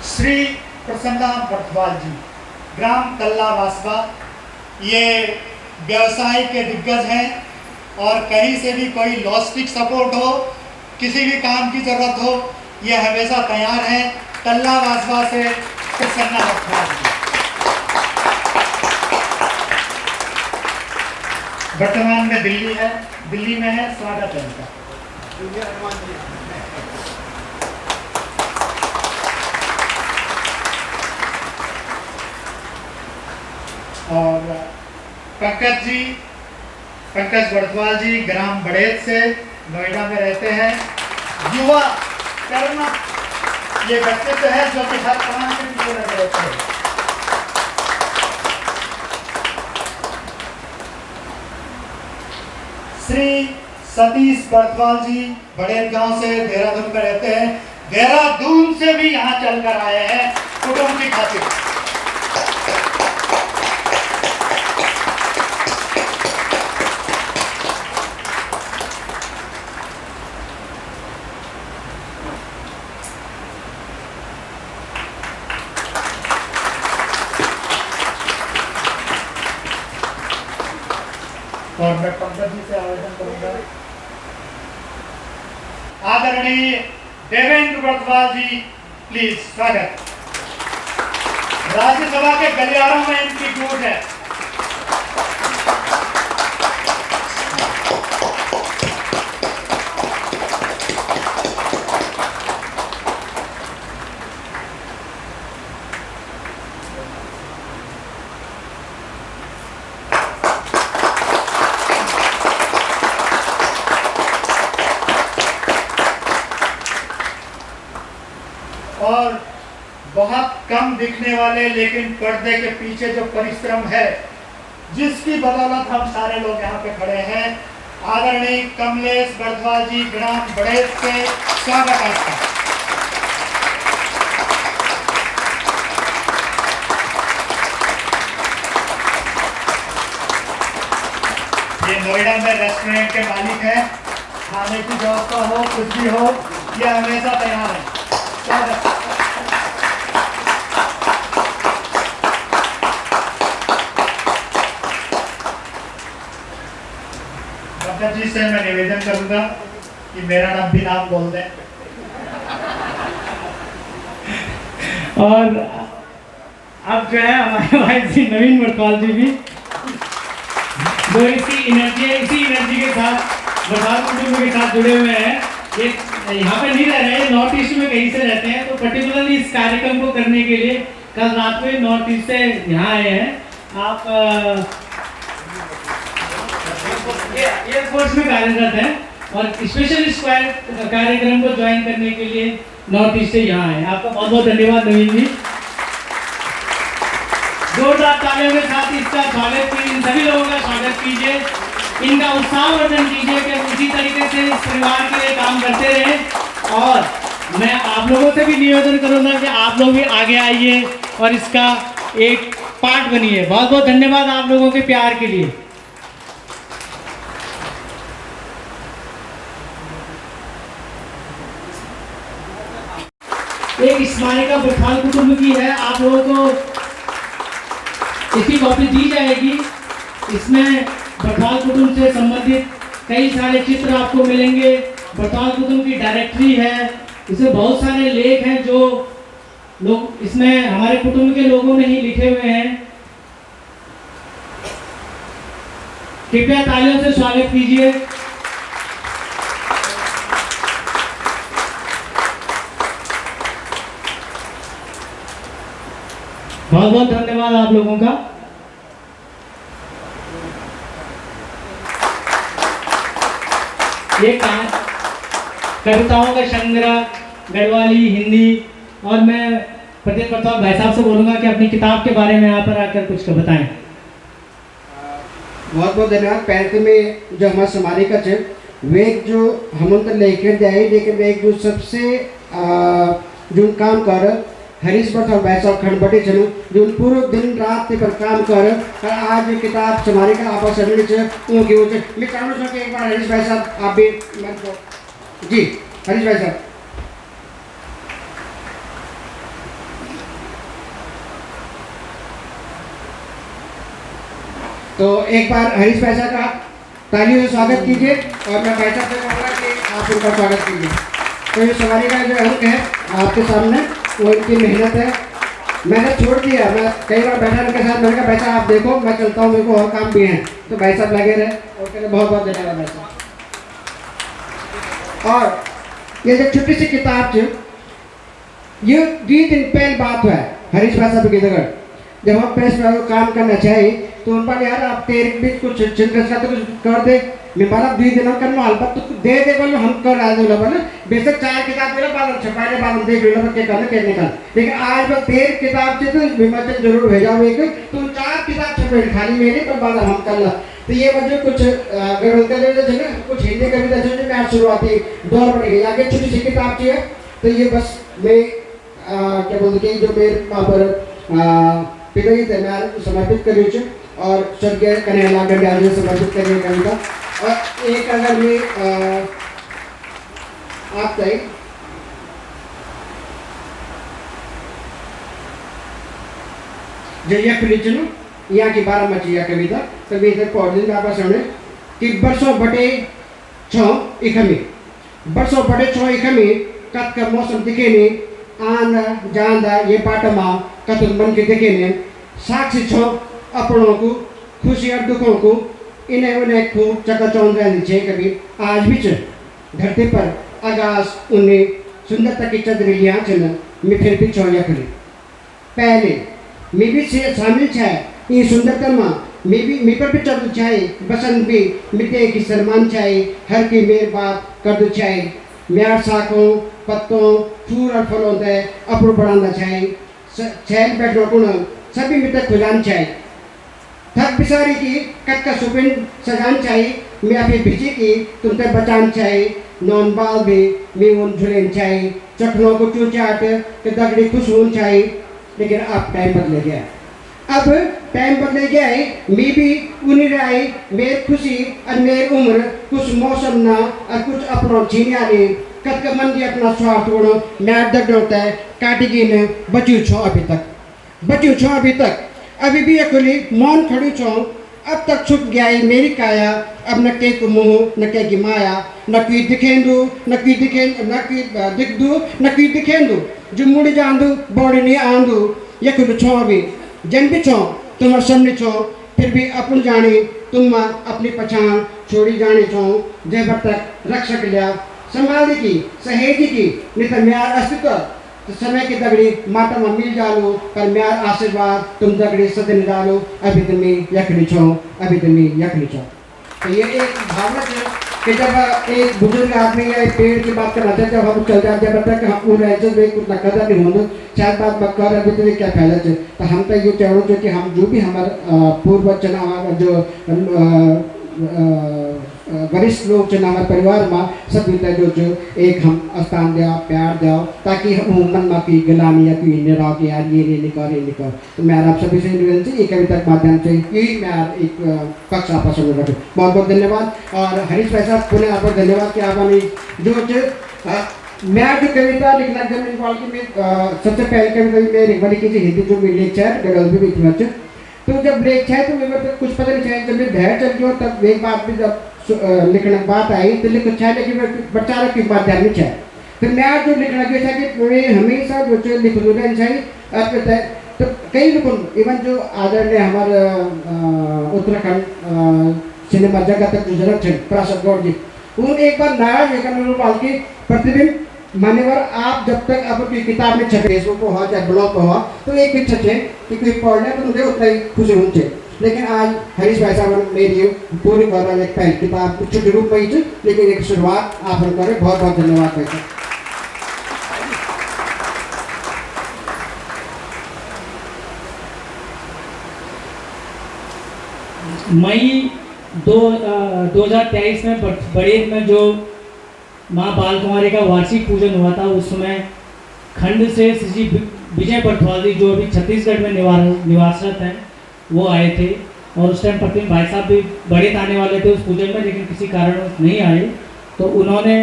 श्री प्रसन्ना बर्थवाल जी, ग्राम कल्ला वासवा, ये व्यवसाय के दिग्गज हैं और कहीं से भी कोई लॉजिस्टिक सपोर्ट हो, किसी भी काम की जरूरत हो, ये हमेशा तैयार हैं। कल्ला वासवा से प्रसन्ना बर्थवाल जी। वर्तमान में दिल्ली में है। स्वागत है इनका। और पंकज बर्थवाल जी ग्राम बड़ेत से, नोएडा में रहते हैं। युवा कर्म ये व्यक्तित्व है जो कि हर काम के पीछे लगे रहते हैं। श्री सतीश बर्थवाल जी बड़ेत गांव से, देहरादून में रहते हैं। देहरादून से भी यहाँ चलकर आए हैं कुटुंब की खातिर। और मैं पंकज जी से आवेदन करूंगा, आदरणीय देवेंद्र बर्थवाल जी, प्लीज स्वागत। राज्यसभा के गलियारों में इनकी गूंज है। और बहुत कम दिखने वाले लेकिन पर्दे के पीछे जो परिश्रम है, जिसकी बदौलत हम सारे लोग यहाँ पे खड़े हैं, आदरणीय कमलेश बरद्वाज जी ग्राम बड़ेत से स्वागत आपका। ये नोएडा में रेस्टोरेंट के मालिक हैं, खाने की व्यवस्था हो कुछ भी हो, ये हमेशा तैयार है। स्वागत। डॉक्टर जी से मैं निवेदन करूंगा कि मेरा नाम भी नाम बोल दें। और अब जो है हमारे भाई जी नवीन बरद्वाज जी भी, जो इसी एनर्जी के साथ बरद्वाज कुटुंब के साथ जुड़े हुए हैं। ये यहाँ पे नहीं रह रहे, नॉर्थ ईस्ट में कहीं से रहते हैं, तो पर्टिकुलरली इस कार्यक्रम को करने के लिए कल रात में नॉर्थ ईस्ट से यहाँ आए हैं। आप एयरफोर्स में कार्यरत हैं और स्पेशल इस कार्यक्रम को ज्वाइन करने के लिए नॉर्थ ईस्ट से यहाँ आए। आपका बहुत बहुत धन्यवाद नवीन जी। जोरदार तालियों के साथ इसका स्वागत कीजिए, इन सभी लोगों का स्वागत कीजिए, इनका उत्साहवर्धन कीजिए कि उसी तरीके से इस परिवार के लिए काम करते रहें। और मैं आप लोगों से भी निवेदन करूंगा कि आप लोग भी आगे आइए और इसका एक पार्ट बनिए। बहुत बहुत धन्यवाद आप लोगों के प्यार के लिए। एक स्मारिका बरद्वाज कुटुंब की है, आप लोगों को इसकी कॉपी दी जाएगी। इसमें बरद्वाज कुटुंब से संबंधित कई सारे चित्र आपको मिलेंगे। बरद्वाज कुटुंब की डायरेक्टरी है, इसमें बहुत सारे लेख हैं जो लोग इसमें हमारे कुटुंब के लोगों ने ही लिखे हुए हैं। कृपया तालियों से स्वागत कीजिए। बहुत बहुत धन्यवाद आप लोगों का। ये कविताओं का संग्रह गढ़वाली, हिंदी, और मैं प्रत्येक बरद्वाज भाई साहब से बोलूंगा कि अपनी किताब के बारे में यहाँ पर आकर कुछ बताएं। बहुत बहुत धन्यवाद। पहले में जो हमारा स्मारिका है वे जो हम तो लेकर जाए, लेकिन वे जो सबसे जो काम कर हरीश बरद्वाज भाई साहब खंडबटी चलो जो पूरे दिन रात पर काम कर और आज किताब स्मारिका आप उनकी मैं चाहूँ कि एक बार हरीश भाई साहब आप भी जी हरीश भाई साहब। तो एक बार हरीश भाई साहब का तालियों से स्वागत कीजिए और मैं भाई साहब से कहूँगा कि आप उनका स्वागत कीजिए। तो ये स्मारिका जो अंक है आपके सामने, वो इनकी मेहनत है। मैंने छोड़ दिया, मैं कई बार बैठा उनके साथ, मैंने कहा भाई साहब आप देखो मैं चलता हूँ, मेरे को और काम भी हैं। तो भाई साहब लगे रहे और कहते बहुत बहुत धन्यवाद भाई साहब। और ये जो छोटी सी किताब थी, ये 2 दिन पहले बात हुआ है हरीश भाई साहब की जगह, जब हम प्रेस में काम करना चाहिए तो उन पर यार आप तेरे बीच कुछ चिंता तो कुछ कर दे, मैं बाला 2 दिन करना हल्का तो दे दे बोलो हम कर रहा है बोले बेशक 4 किताब मेरा बाल छपाने बाल देख लो क्या करना क्या निकाल, लेकिन आज बस 13 किताब से तो विमोचन जरूर भेजा हुए तो 4 किताब छपे खाली मेरे पर बाल हम कर ला। तो ये वजह कुछ कुछ हिंदी कविता जो मैं शुरुआती दौर पड़ गई, आगे छोटी सी किताब थी। तो ये बस मैं क्या बोलते जो मेरे वहाँ पर पिताजी थे मैं समर्पित करी और स्वर्गीय कन्हैयालाल गंडाल जी समर्पित करिए कविता। और एक अगर मैं आप चाहिए जो यह फिलिचनो यहाँ की 12 मचिया कविता तभी इधर पौधे आप सुने कि बरसों बटे 6 इखमी बरसों बटे 6 इखमी कत का मौसम दिखे नहीं आंदा जांदा ये बाटमा कतुन बन के देखे ने साक्षी छो अपनों को खुशी और दुखों को इन्हें उन्हें खूब चकाचौंध रहनी चाहिए कभी आज भी धरती पर आकाश उन्हें सुंदरता की चंद्रिलियाँ चलन मैं फिर भी चौया करी पहले मैं भी से शामिल है ये सुंदरता माँ मैं पर भी चढ़ चाहे बसंत भी मिट्टी की सरमान चाहे हर की मेर बात कर दो चाहे म्यार साकों पत्तों फूल और फलों से अपने बढ़ाना चाहे चैन बैठना कुन सभी मित्र खुजान चाहे थक बिसारी की कट का सुपिन सजान चाहिए मैं अभी भिजी की तुमसे बचान चाहिए नॉन बाल भी मैं उन झुलेन चाहिए चखनों को चूचाट के दगड़ी खुश होन चाहिए लेकिन अब टाइम बदल गया अब टाइम बदल गया है मैं भी उन्हीं रही मेरी खुशी और मेरी उम्र कुछ मौसम ना और कुछ अपनों छीनिया ने कट का मन की अपना स्वार्थ गुणों मैं दर्द होता है काटी ने बच्चू छो अभी तक अभी भी अकेली मौन खड़ी छो अब तक छुप गया है मेरी काया अब न के को मोह न के की माया न की दिखेंदू न की दिखदू न की दिखेंदू जो मुड़ जांदू बॉडी नहीं आंदू ये कुछ छो अभी जन भी छो तुम सामने छो फिर भी अपन जाने तुम अपनी पहचान छोड़ी जाने छो जब तक रक्षक लिया संभाल की सहेजी की नहीं तो मेरा अस्तित्व तो समय की दगड़ी माता में मिल जालो पर मेरा आशीर्वाद तुम दगड़ी सदन डालो अभी तुम्हें यखनी छो अभी तुम्हें यखनी छो तो ये एक भावना है कि जब एक बुजुर्ग आदमी या एक पेड़ की बात करना चाहते जब हम चल जाते जब तक हम पूरे ऐसे में कुछ नकदा नहीं होना शायद बात मत कर अभी तुम्हें क्या फैला है तो हम तो ये चाहो जो कि हम जो भी हमारे पूर्वज जना हमारा जो वरिष्ठ लोग जो हमारे परिवार में सभी जो एक हम स्थान दिया प्यार दिया ताकि हम मन में की गिलानी या कोई निराव कि यार ये नहीं कर तो मैं आप सभी से निवेदन से ये कविता के माध्यम से यही मैं एक पक्ष आप पसंद रखूँ बहुत बहुत धन्यवाद और हरीश भाई साहब पुनः आपको धन्यवाद कि आपने जो मैं जो कविता लिखना जब मेरी में सबसे पहले कविता में रिकवरी की हिंदी जो मेरी लेक्चर गगल भी लिखना तो जब ब्रेक है तो मेरे कुछ पता नहीं चाहिए जब धैर्य चल गया तब एक बात भी जब लिखने बात आई तो लिख अच्छा लेकिन बच्चा की बात ध्यान नहीं तो मैं जो लिखना जो था कि मैं हमेशा जो लिख दूसरा चाहिए तो कई लोग इवन जो आदरणीय हमारे उत्तराखंड सिनेमा जगत तक गुजरत थे प्रसाद गौड़ जी उन एक बार नाराज होकर की प्रतिबिंब मान्यवर आप जब तक आपकी किताब में छपे फेसबुक पर हो चाहे ब्लॉग पर हो तो एक इच्छा है कि कोई पढ़ ले तो मुझे उतना ही खुशी होती है लेकिन आज हरीश भाई साहब मेरी पूरी कर एक पहली किताब छोटे रूप में ही लेकिन एक शुरुआत आप करें बहुत बहुत धन्यवाद भाई साहब मई 2023 में बड़ेर में जो माँ बाल कुमारी का वार्षिक पूजन हुआ था उस समय खंड से श्री विजय बर्थवाल जी जो अभी छत्तीसगढ़ में निवासरत हैं वो आए थे और उस टाइम प्रतिम भाई साहब भी बड़े आने वाले थे उस पूजन में लेकिन किसी कारण नहीं आए तो उन्होंने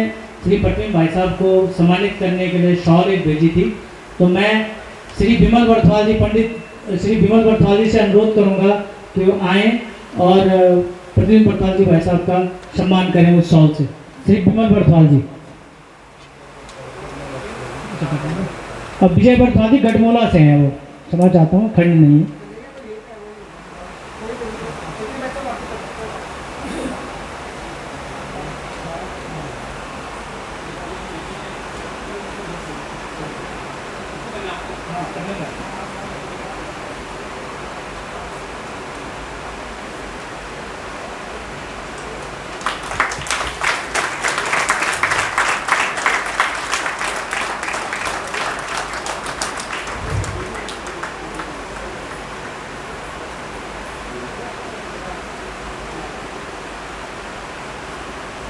श्री प्रतिम भाई साहब को सम्मानित करने के लिए शॉल एक भेजी थी तो मैं श्री विमल बर्थवाल जी पंडित श्री विमल बर्थवाल जी से अनुरोध करूँगा कि वो आएँ और प्रतिम बर्थवाल जी भाई साहब का सम्मान करें उस शॉल से श्री विमल बर्थवाल जी अब विजय बर्थवाल जी गढ़मोला से हैं वो समझ चाहता हूँ खंड नहीं है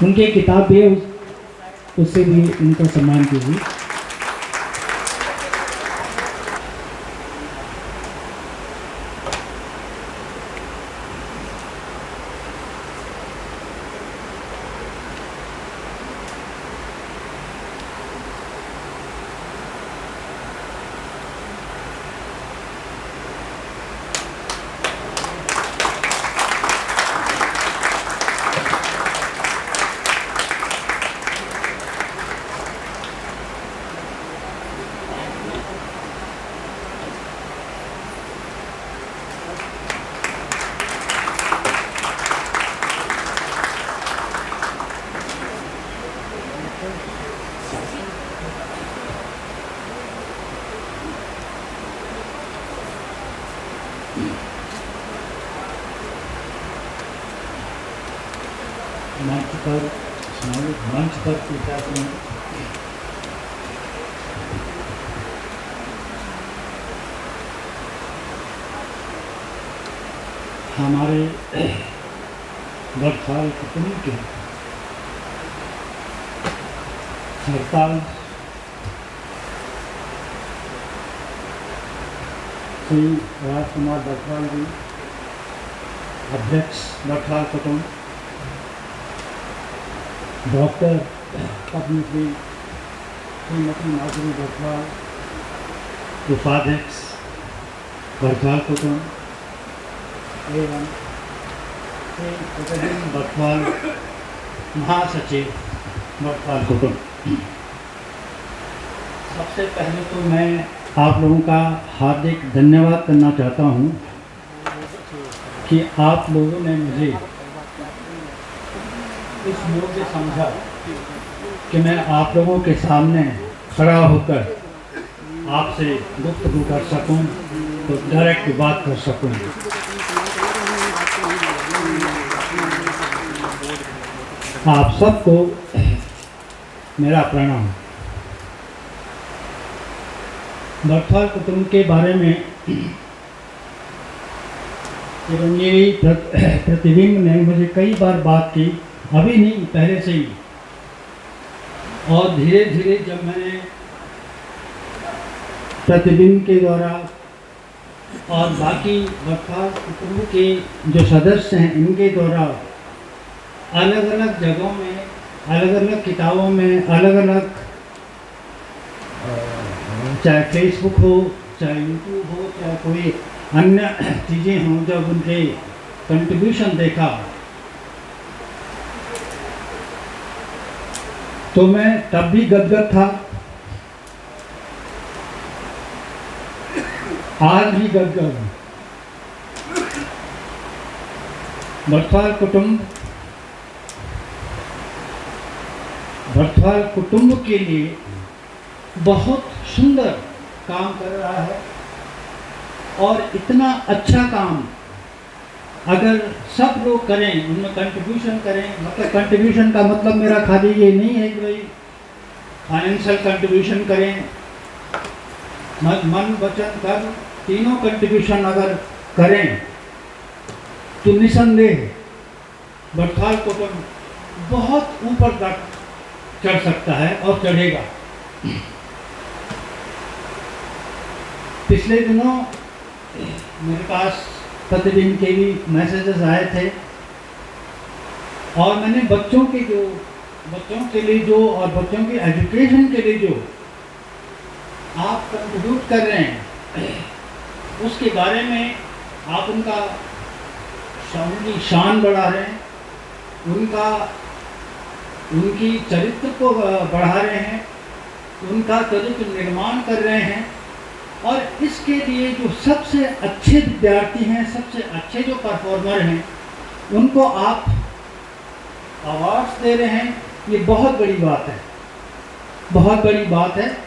उनकी एक किताब भी है उससे भी उनका सम्मान कीजिए मंच पर पूछा कि हमारे बरसाल कुटुंब के सरताज श्री राजकुमार बरसाल जी, अध्यक्ष बरसाल कुटुंब, डॉक्टर पद्मश्री श्रीमती माधुरी बरसाल, उपाध्यक्ष बरसाल कुटुंब एवं श्री प्रतिदिन बरसाल महासचिव बरसाल कुटुंब। सबसे पहले तो मैं आप लोगों का हार्दिक धन्यवाद करना चाहता हूं कि आप लोगों ने मुझे इस योग्य समझा कि मैं आप लोगों के सामने खड़ा होकर आपसे गुफ्तगू कर सकूं, तो डायरेक्ट बात कर सकूं। आप सबको मेरा प्रणाम। बरसाल कुटुंब के बारे में चिरंजीवी प्रतिबिंब ने मुझे कई बार बात की, अभी नहीं पहले से ही, और धीरे धीरे जब मैंने प्रतिबिंब के द्वारा और बाकी बरसाल कुटुंब के जो सदस्य हैं इनके द्वारा अलग अलग जगहों में, अलग अलग किताबों में, अलग अलग चाहे फेसबुक हो, चाहे यूट्यूब हो, चाहे कोई अन्य चीज़ें हों, जब उनके कंट्रीब्यूशन देखा तो मैं तब भी गदगद था, आज भी गदगद हूँ। बरसाल कुटुंब के लिए बहुत सुंदर काम कर रहा है, और इतना अच्छा काम अगर सब लोग करें, उनमें कंट्रीब्यूशन करें, मतलब कंट्रीब्यूशन का मतलब मेरा खाली ये नहीं है कि भाई फाइनेंशियल कंट्रीब्यूशन करें, मन वचन कर्म तीनों कंट्रीब्यूशन अगर करें तो निसंदेह बरसाल कुटुंब बहुत ऊपर तक चढ़ सकता है और चढ़ेगा। पिछले दिनों मेरे पास प्रतिदिन के भी मैसेजेस आए थे, और मैंने बच्चों के लिए जो और बच्चों की एजुकेशन के लिए जो आप कंट्रीब्यूट कर रहे हैं उसके बारे में आप उनकी शान बढ़ा रहे हैं, उनकी चरित्र को बढ़ा रहे हैं, उनका चरित्र निर्माण कर रहे हैं, और इसके लिए जो सबसे अच्छे विद्यार्थी हैं, सबसे अच्छे जो परफॉर्मर हैं, उनको आप अवार्ड्स दे रहे हैं। ये बहुत बड़ी बात है, बहुत बड़ी बात है,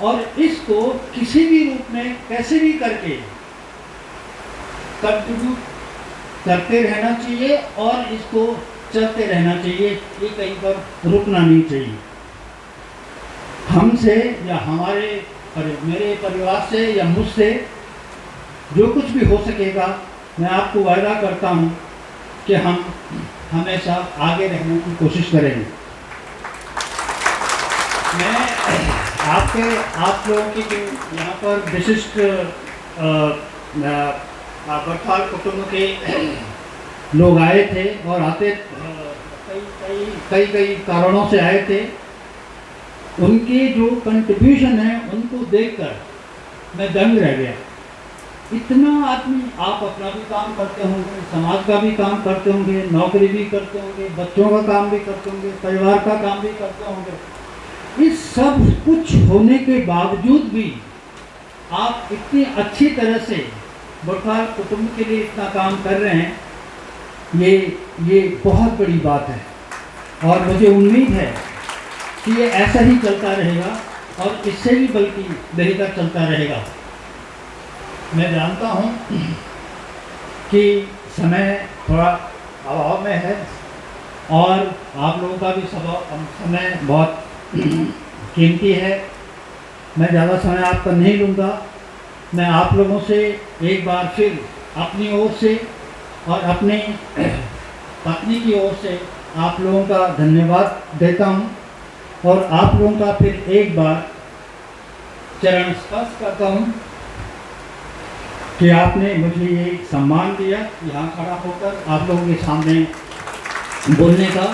और इसको किसी भी रूप में कैसे भी करके कंट्रीब्यूट करते रहना चाहिए और इसको चलते रहना चाहिए, ये कहीं पर रुकना नहीं चाहिए। हमसे या मेरे परिवार से या मुझसे जो कुछ भी हो सकेगा, मैं आपको वायदा करता हूँ कि हम हमेशा आगे रहने की कोशिश करेंगे। मैं आप लोगों की जो यहाँ पर विशिष्ट बरसाल कुटुंब के लोग आए थे और आते कई कारणों से आए थे, उनके जो कंट्रीब्यूशन है उनको देखकर मैं दंग रह गया। इतना आदमी, आप अपना भी काम करते होंगे, समाज का भी काम करते होंगे, नौकरी भी करते होंगे, बच्चों का काम भी करते होंगे, परिवार का काम भी करते होंगे। इस सब कुछ होने के बावजूद भी आप इतनी अच्छी तरह से बरसाल कुटुंब के लिए इतना काम कर रहे हैं, ये बहुत बड़ी बात है, और मुझे उम्मीद है कि ये ऐसा ही चलता रहेगा और इससे भी बल्कि बेहतर चलता रहेगा। मैं जानता हूँ कि समय थोड़ा अभाव में है और आप लोगों का भी समय बहुत कीमती है। मैं ज़्यादा समय आपका नहीं लूँगा। मैं आप लोगों से एक बार फिर अपनी ओर से और अपनी पत्नी की ओर से आप लोगों का धन्यवाद देता हूँ और आप लोगों का फिर एक बार चरण स्पर्श करता हूँ कि आपने मुझे ये सम्मान दिया यहाँ खड़ा होकर आप लोगों के सामने बोलने का।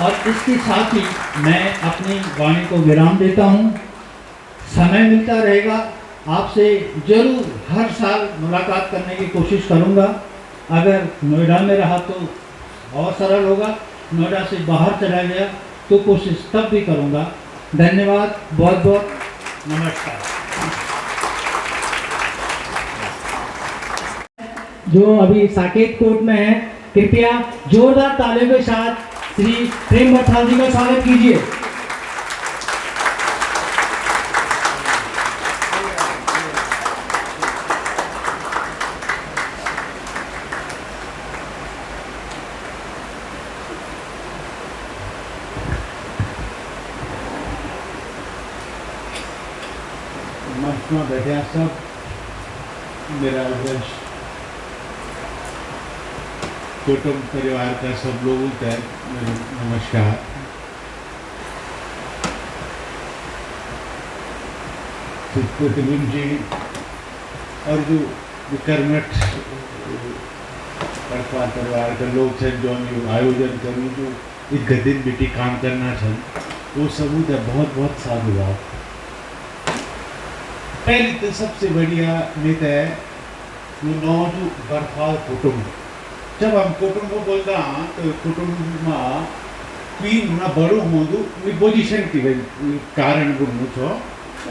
और इसके साथ ही मैं अपनी वाणी को विराम देता हूँ। समय मिलता रहेगा, आपसे ज़रूर हर साल मुलाकात करने की कोशिश करूँगा। अगर नोएडा में रहा तो और सरल होगा, नोएडा से बाहर चला गया तो कोशिश तब भी करूँगा। धन्यवाद, बहुत बहुत नमस्कार। जो अभी साकेत कोर्ट में है, कृपया जोरदार तालियों के साथ श्री प्रेम बरथाल जी का स्वागत कीजिए। मंच में बैठे हैं सब, मेरा अध्यक्ष, कुटुंब परिवार का सब लोगों का नमस्कार। प्रतिबिंब जी और जो कर्मठ परिवार के लोग थे जो आयोजन करूँ जो एक दिन बेटी काम करना छन वो सबूत है बहुत बहुत साधुवाद। पहले तो सबसे बढ़िया नेता है वो नौ जो बरफाल कुटुंब। जब हम कुटुंब को बोलता हाँ तो कुटुंब में क्वीन ना बड़ो हो पोजिशन की कारण बोलूँ छो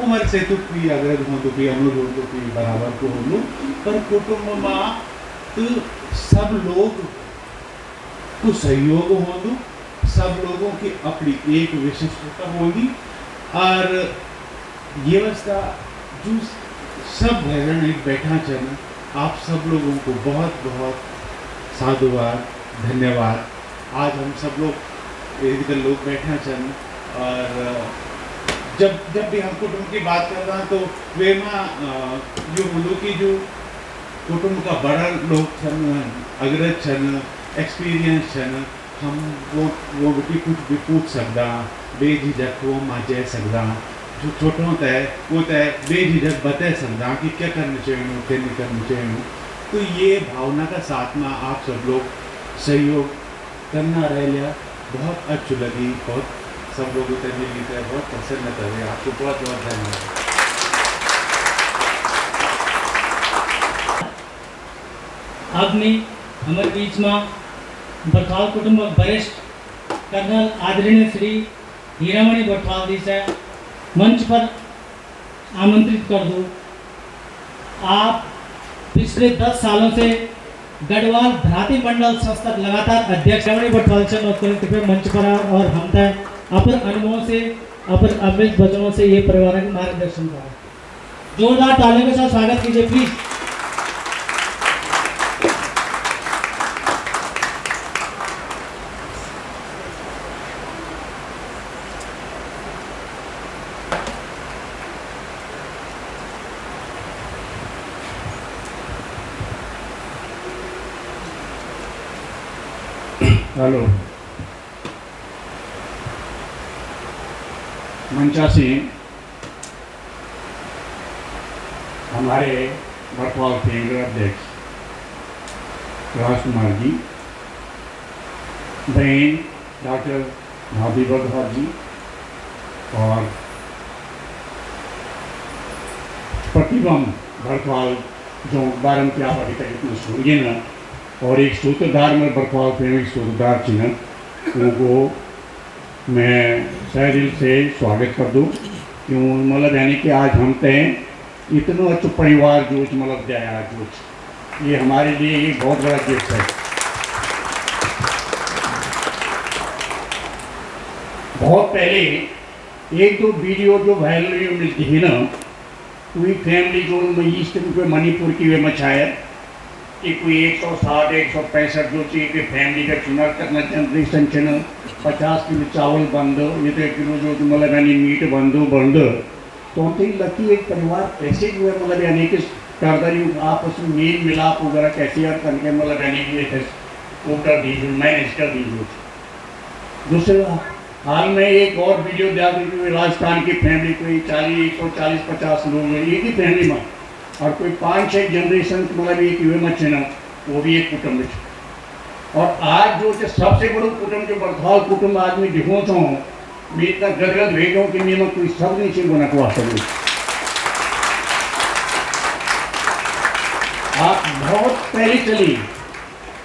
उम्र से तो कोई अग्रज हो तो कोई अनुज हो तो कोई बराबर को हो, पर कुटुंब में तो सब लोग को सहयोग हो, सब लोगों की अपनी एक विशिष्टता होगी और ये व्यवस्था जो सब भैरन एक बैठा चल आप सब लोगों को बहुत बहुत साधुवाद धन्यवाद। आज हम सब लोग इधर लोग बैठा चल और जब भी हम कुटुंब की बात कर रहे हैं तो वे में जो बोलो कि जो कुटुंब का बड़ा लोग छन अग्रज छन एक्सपीरियंस छन हम वो भी कुछ भी पूछ सकता बेझिझक वो माँ जय सकता जो छोटों तय वो तय बेझिझक बता सकता कि क्या करना चाहिए क्या नहीं करना चाहिए। तो ये भावना का साथ में आप सब लोग सहयोग करना रह लिया बहुत अच्छी लगी, बहुत सब लोग उतर मिली थे, बहुत प्रसन्नता हुई। आपको बहुत बहुत धन्यवाद। अब मैं हमारे बीच में बरथाल कुटुंब वरिष्ठ कर्नल आदरणीय श्री हीरामणि बरथाल जी से मंच पर आमंत्रित कर दूँ। आप पिछले 10 सालों से गढ़वाल भ्राति मंडल संस्था लगातार अध्यक्ष हीरामणि बरथाल कृपया मंच पर और हम तय अपन अनुभवों से अपन अमृत वचनों से ये परिवार का मार्गदर्शन करें। जोरदार तालियों के साथ स्वागत कीजिए प्लीज। हेलो मंचासी हमारे बरथाल केंद्र अध्यक्ष राजकुमार जी, बहन डॉक्टर भाभी बरथाल जी और प्रतिबंब बरथाल जो बारम क्या अभी तक इतना सुनिए ना और एक सूत्रधार में बरथाल प्रेमी सूत्रधार चिन्ह उनको मैं सह दिल से स्वागत कर दूँ क्यों मतलब यानी कि आज हम तय इतना अच्छा परिवार जो मतलब दया जो ये हमारे लिए एक बहुत बड़ा गिफ्ट है। बहुत पहले एक दो वीडियो जो वायरल मिलती है ना तो एक फैमिली जो ईस्ट में मणिपुर की वे मचाया कि कोई 160 165 जो चाहिए कि फैमिली का चुनाव करना जनरेशन चुनाव 50 किलो चावल बंद ये तो 1 किलो जो मतलब यानी मीट बंद तो हम तो लकी एक परिवार ऐसे जो है मतलब यानी कि करदारी आपस में मेल मिलाप वगैरह कैसे यार करके मतलब यानी कि वो कर दीजिए मैनेज कर दीजिए। दूसरा हाल में एक और वीडियो दिया कि राजस्थान की फैमिली कोई 140-50 लोग हैं एक ही फैमिली में और कोई 5-6 जनरेशन मतलब एक युवा में चुना वो भी एक कुटुंब है। और आज जो सबसे बड़ो कुटुंब जो बरथाल कुटुंब आज मैं दिखो तो मैं इतना गदगद रह गया कि मैं कोई सब नहीं चाहिए बना को सकूँ। आप बहुत पहले चली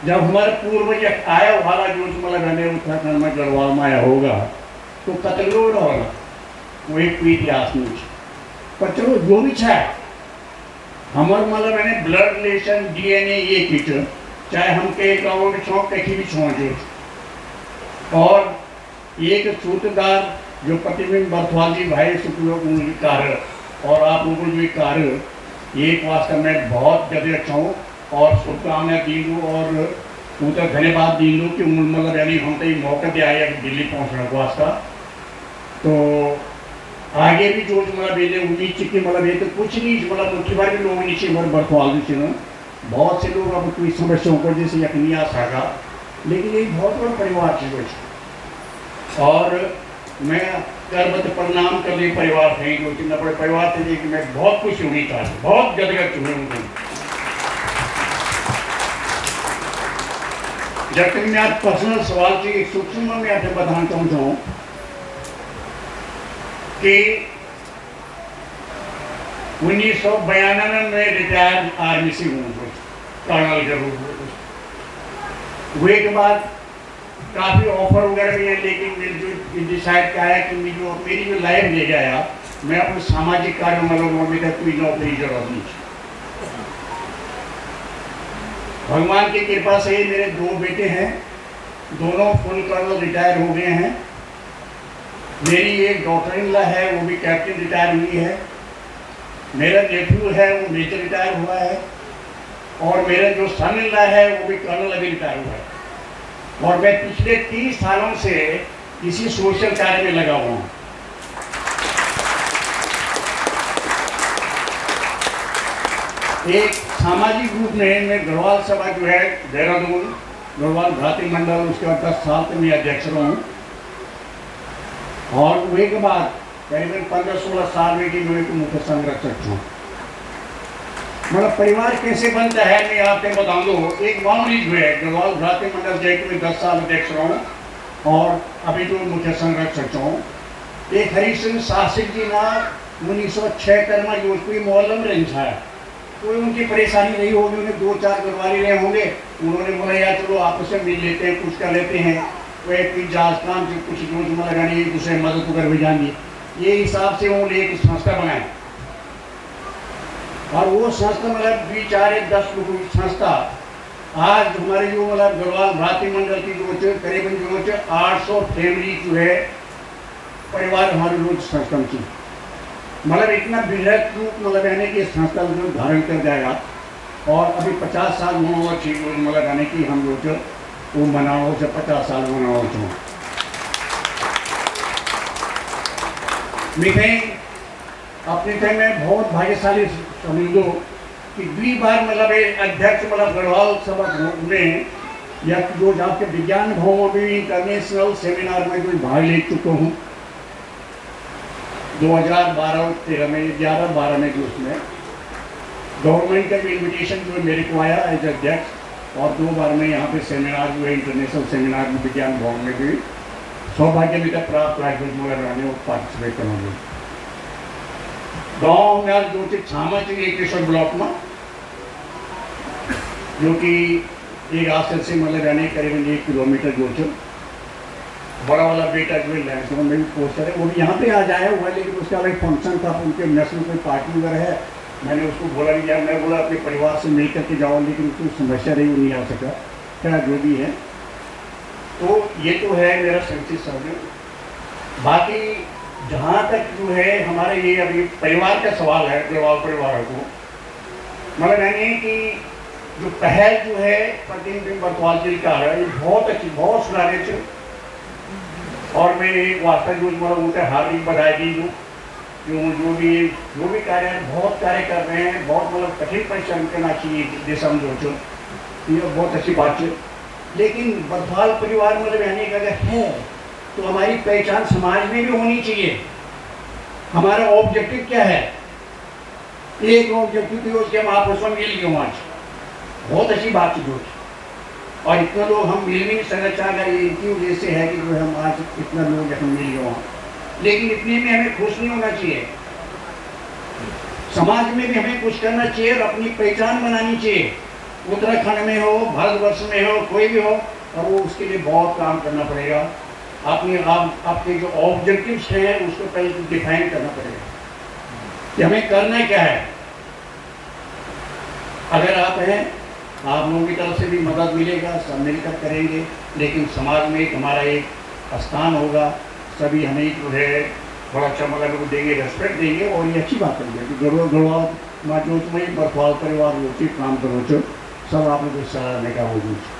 जब हमारे पूर्वज आया वाला जो मतलब रहने उत्तराखंड में गढ़वाल में आया होगा तो कतलो होगा वो एक कोई इतिहास नहीं पर चलो जो भी है हमारे मतलब मैंने ब्लड रिलेशन DNA ये किच चाहे हम के गाँव में छो कहीं भी छो जो और एक सूत्रधार जो प्रतिबिंब बरथवाल जी भाई सुखयोग उनकी कार्य और आप लोगों को जो कार्य एक वास्तव में बहुत ज़्यादा अच्छा हूँ और शुभकामनाएं दी दूँ और उनका धन्यवाद दी दूँ कि मतलब यानी हम तो ये मौका दिया है दिल्ली पहुँचने को वास्ता तो आगे भी जो मतलब ये उम्मीद चिकी मतलब ये तो कुछ नहीं मतलब मुख्य बार भी लोग नीचे मर बरथवाल नीचे ना बहुत से लोग अब कोई समस्याओं को जैसे यकीन आ सका लेकिन ये बहुत बड़ा परिवार से कुछ और मैं करबत प्रणाम करने परिवार थे जो चिन्ह बड़े परिवार थे कि मैं बहुत खुश होनी चाहती बहुत जगह चुने उनको जब तक मैं आज पर्सनल सवाल की एक सूक्ष्म में आपसे बताना चाहता हूँ कि 1992 में रिटायर आर्मी से हूँ कर्नल के रूप में हुए के बाद काफ़ी ऑफर वगैरह भी है लेकिन मेरी जो डिसाइड क्या है कि मेरी जो लाइफ ले गया मैं अपने सामाजिक कार्य में लोगों में कोई नौकरी जरूरत नहीं। भगवान की कृपा से मेरे 2 बेटे हैं दोनों फुल कर्नल रिटायर हो गए हैं। मेरी एक डॉटर इन लॉ है वो भी कैप्टन रिटायर हुई है। मेरा नेफ्यू है वो मेजर रिटायर हुआ है और मेरा जो सन इन लॉ है वो भी कर्नल अभी रिटायर हुआ है और मैं पिछले 30 सालों से इसी सोशल कार्य में लगा हुआ हूँ। एक सामाजिक रूप में मैं गढ़वाल सभा जो है देहरादून गढ़वाल भ्रातृ मंडल उसके बाद 10 साल तक मैं अध्यक्ष रहा हूँ और हुए के बाद करीबन 15-16 साल में कि मैं एक मुख्य संरक्षक हूँ। मतलब परिवार कैसे बनता है मैं आपको बता दूँ एक मामूली जो है गढ़वाल भ्रातृ मंडल जय में 10 साल अध्यक्ष रहा हूँ और अभी जो मुख्य संरक्षक हूँ। एक हरीश शासक जी ना 1976 में जो कोई मोहल्ला में रेंज है कोई उनकी परेशानी नहीं होगी उन्हें 2-4 गढ़वाली रहे होंगे उन्होंने बोला यार चलो आपस में मिल लेते हैं कुछ कर लेते हैं वो कोई जांच काम से कुछ जो लगानी एक दूसरे मदद कर भी जाएंगे ये हिसाब से उन्होंने एक संस्था बनाई और वो संस्था मतलब 2-4-10 लोगों की संस्था आज हमारे जो मतलब गढ़वाल भ्रातृ मंडल की जो करीबन जो 800 फैमिली जो है परिवार हमारे रोज संस्था की मतलब इतना बृहद रूप मतलब यानी कि संस्था जो धारण कर जाएगा और अभी 50 साल होना चाहिए मतलब यानी कि हम लोग वो मनाओ से 50 साल मनाओ तो मैं अपने थे में बहुत भाग्यशाली समझो कि 2 बार मतलब अध्यक्ष मतलब गढ़वाल सभा में या जो जहाँ के विज्ञान भवन में इंटरनेशनल सेमिनार में जो भाग ले चुका हूँ 2012-13 में 11-12 में जो उसमें गवर्नमेंट का भी इन्विटेशन जो मेरे को आया एज अध्यक्ष और 2 बार में यहाँ पे सेमिनार जो है इंटरनेशनल सेमिनार में विज्ञान भवन में भी सौभाग्य मिला प्राप्त रहने और पार्टिसिपेट करूँगी। गाँव में जो कि छामा केशर ब्लॉक में जो कि एक आस्तर से मतलब यानी करीबन 1 किलोमीटर जो बड़ा वाला बेटा जो लैंड में भी पोस्टर है वो भी यहाँ पे आ जाया हुआ है लेकिन उसका अलग फंक्शन था उनके नेशनल कोई पार्टी वगैरह है मैंने उसको बोला भी यार मैं बोला अपने परिवार से मिल करके जाओ लेकिन उसको समस्या रही वो नहीं आ सका क्या जो भी है तो ये तो है मेरा संक्षिप्त समझ। बाकी जहाँ तक जो है हमारे ये अभी परिवार का सवाल है गढ़वाल परिवार को मतलब यानी कि जो पहल जो है प्रदीप सिंह बरतवाल जी का है, ये बहुत अच्छी, बहुत सराहनीय है। और मैं एक वास्ता जो उनसे हार्दिक बधाई दी हूँ, जो भी कार्य बहुत कार्य कर रहे हैं, बहुत मतलब कठिन परिश्रम करना चाहिए दिशा में जो ये बहुत अच्छी बात है। लेकिन बरतवाल परिवार मतलब यानी कि अगर है तो हमारी पहचान समाज में भी होनी चाहिए। हमारा ऑब्जेक्टिव क्या है? एक ऑब्जेक्टिव थी उसके हम आपस में मिल गए आज, बहुत अच्छी बात है। और इतना लोग हम मिल भी नहीं सकते, अगर ये इनकी वजह से है कि जो हम आज इतना लोग हम मिल गए वहाँ, लेकिन इतने में हमें खुश नहीं होना चाहिए। समाज में भी हमें कुछ करना चाहिए और अपनी पहचान बनानी चाहिए। उत्तराखंड में हो, भारतवर्ष में हो, कोई भी हो, और वो उसके लिए बहुत काम करना पड़ेगा। आपके जो ऑब्जेक्टिव्स हैं उसको पहले डिफाइन करना पड़ेगा कि हमें करना क्या है। अगर आप हैं, आप लोगों की तरफ से भी मदद मिलेगा, सब मिलकर करेंगे, लेकिन समाज में एक हमारा एक स्थान होगा, सभी हमें जो है बड़ा अच्छा मतलब देंगे, रेस्पेक्ट देंगे। और ये अच्छी बात है कि गढ़वाल माँ जो तुम्हें बरतवाल परिवार रोटी काम करो छो, सब आप लोग सराहने का वजूद।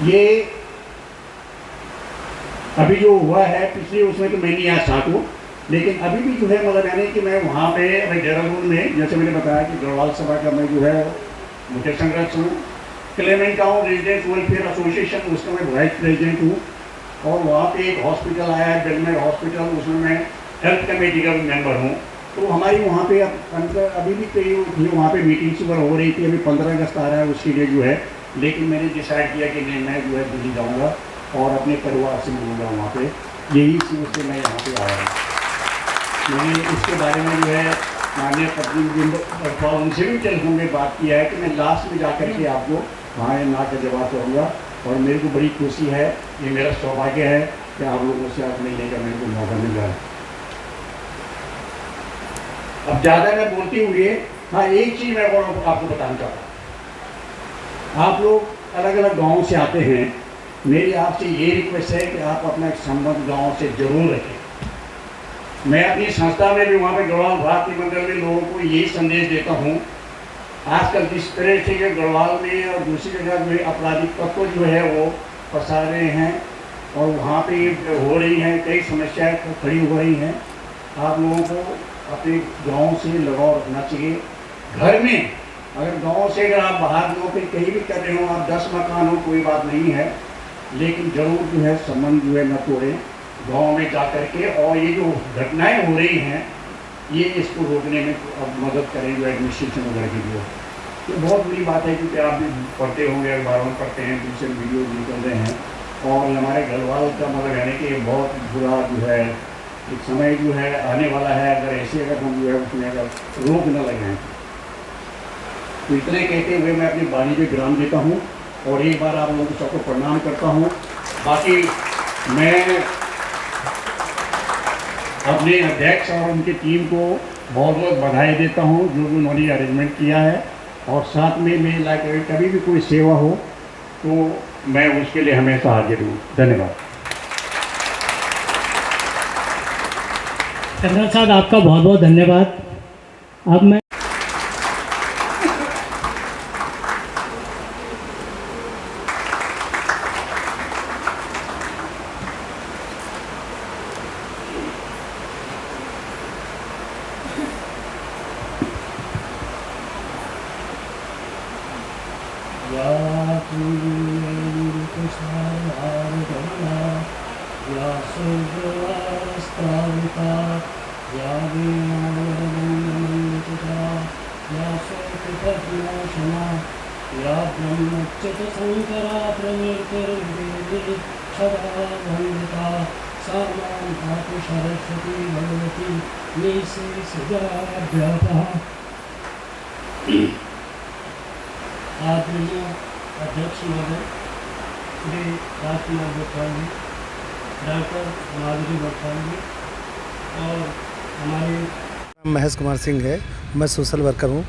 ये अभी जो हुआ है पिछले उसमें तो मैं नहीं यहाँ साथ हूँ, लेकिन अभी भी जो है मतलब यानी कि मैं वहाँ पे अभी देहरादून में, जैसे मैंने बताया कि गढ़वाल सभा का मैं जो है मुख्य संघर्ष हूँ, Clement town resident welfare association उसका मैं वाइस प्रेसिडेंट हूँ। और वहाँ पे एक हॉस्पिटल आया है बेलमेर हॉस्पिटल, उसमें मैं हेल्थ कमेटी का मेंबर हूँ। तो हमारी वहाँ पे अभी भी कई वहाँ पे मीटिंग्स वगैरह हो रही थी। अभी 15 अगस्त आ रहा है, उसके लिए जो है, लेकिन मैंने डिसाइड किया कि नहीं, मैं जो है दिल्ली जाऊँगा और अपने परिवार से मिलूँगा वहाँ पे। यही सोच से मैं यहाँ पे आया हूँ। मैंने इसके बारे में जो है माननीय प्रतिनिधि उनसे भी टेलीफोन में बात किया है कि मैं लास्ट में जा कर के आपको वहाँ ना का जवाब करूँगा। और मेरे को बड़ी खुशी है, ये मेरा सौभाग्य है कि आप लोगों से आज मिलने का मेरे को मौका मिल रहा है। अब ज़्यादा मैं बोलते हुए, हाँ एक चीज़ मैं आपको बताना चाहता हूँ। आप लोग अलग अलग गाँव से आते हैं, मेरी आपसे ये रिक्वेस्ट है कि आप अपना एक संबंध गाँव से जरूर रखें। मैं अपनी संस्था में भी वहाँ पे गढ़वाल भारती मंडल में लोगों को यही संदेश देता हूँ, आजकल जिस तरह से गढ़वाल में और दूसरी जगह जो है आपराधिक तत्व जो है वो फंसा रहे हैं और वहाँ पे हो रही हैं कई समस्याएं खड़ी हो रही हैं। आप लोगों को अपने गांव से लगाव रखना चाहिए। घर में अगर गांव से अगर आप बाहर नौकरी कहीं भी कर रहे हो, आप 10 मकान हो, कोई बात नहीं है, लेकिन जरूर जो है संबंध जो है न तोड़ें गाँव में जा कर के। और ये जो घटनाएँ हो रही हैं ये इसको रोकने में अब मदद करें जो एडमिनिस्ट्रेशन वगैरह की जो। तो बहुत बड़ी बात है क्योंकि आप भी पढ़ते होंगे, अखबारों में पढ़ते हैं, दूसरे वीडियो निकल रहे हैं। और हमारे गढ़वाल का मतलब यानी कि बहुत बुरा जो है एक समय जो है आने वाला है, अगर ऐसे अगर हम जो है उसमें अगर रोक न लगाएं। तो इतने कहते हुए मैं अपनी वाणी पे विराम देता हूँ और एक बार आप लोगों को सबको प्रणाम करता हूँ। बाकी मैं अपने अध्यक्ष और उनकी टीम को बहुत बहुत बधाई देता हूँ जो भी उन्होंने अरेंजमेंट किया है। और साथ में मेरी लाइक कभी भी कोई सेवा हो तो मैं उसके लिए हमेशा हाजिर हूँ। धन्यवाद। कर्नल साहब आपका बहुत बहुत धन्यवाद। अब मैं आदरणीय अध्यक्ष महोदय श्री राजकुमार बरतवाल जी, डॉक्टर माधुरी बरतवाल जी और हमारे महेश कुमार सिंह है। मैं सोशल वर्कर हूँ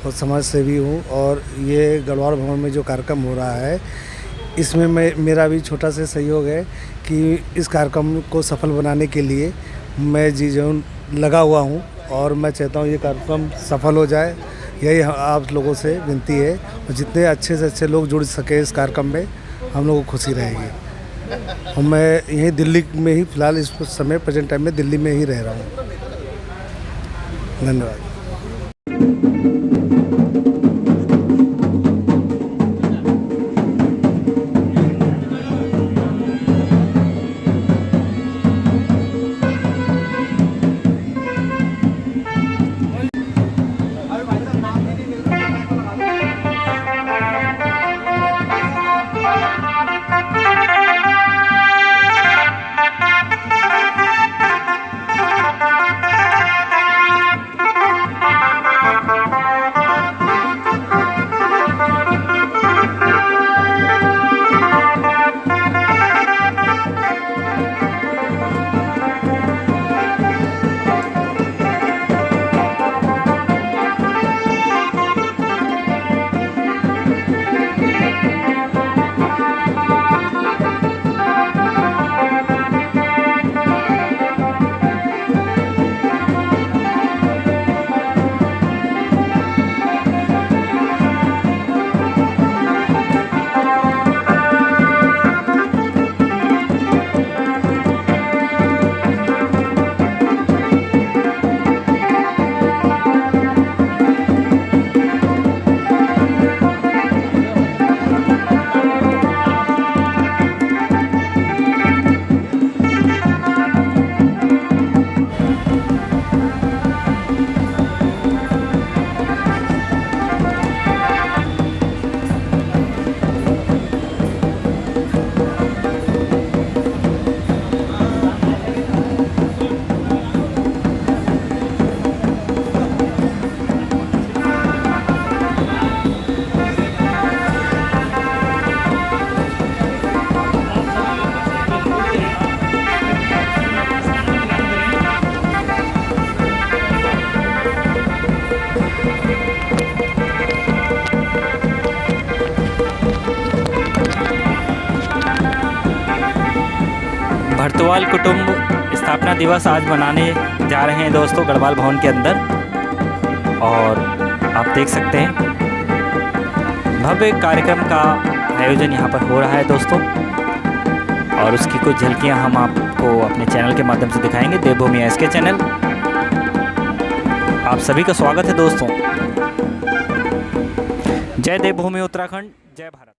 और समाज सेवी हूँ। और ये गढ़वाल भवन में जो कार्यक्रम हो रहा है इसमें मेरा भी छोटा सा सहयोग है कि इस कार्यक्रम को सफल बनाने के लिए मैं जी जान लगा हुआ हूँ और मैं चाहता हूँ ये कार्यक्रम सफल हो जाए। यही आप लोगों से विनती है और जितने अच्छे से अच्छे लोग जुड़ सके इस कार्यक्रम में हम लोगों को खुशी रहेगी। और मैं यहीं दिल्ली में ही फ़िलहाल इस समय प्रेजेंट टाइम में दिल्ली में ही रह रहा हूँ। धन्यवाद। भरतवाल कुटुंब स्थापना दिवस आज मनाने जा रहे हैं दोस्तों गढ़वाल भवन के अंदर। और आप देख सकते हैं भव्य कार्यक्रम का आयोजन यहाँ पर हो रहा है दोस्तों। और उसकी कुछ झलकियाँ हम आपको अपने चैनल के माध्यम से दिखाएंगे, देवभूमि एसके चैनल। आप सभी का स्वागत है दोस्तों। जय देवभूमि उत्तराखंड, जय भारत।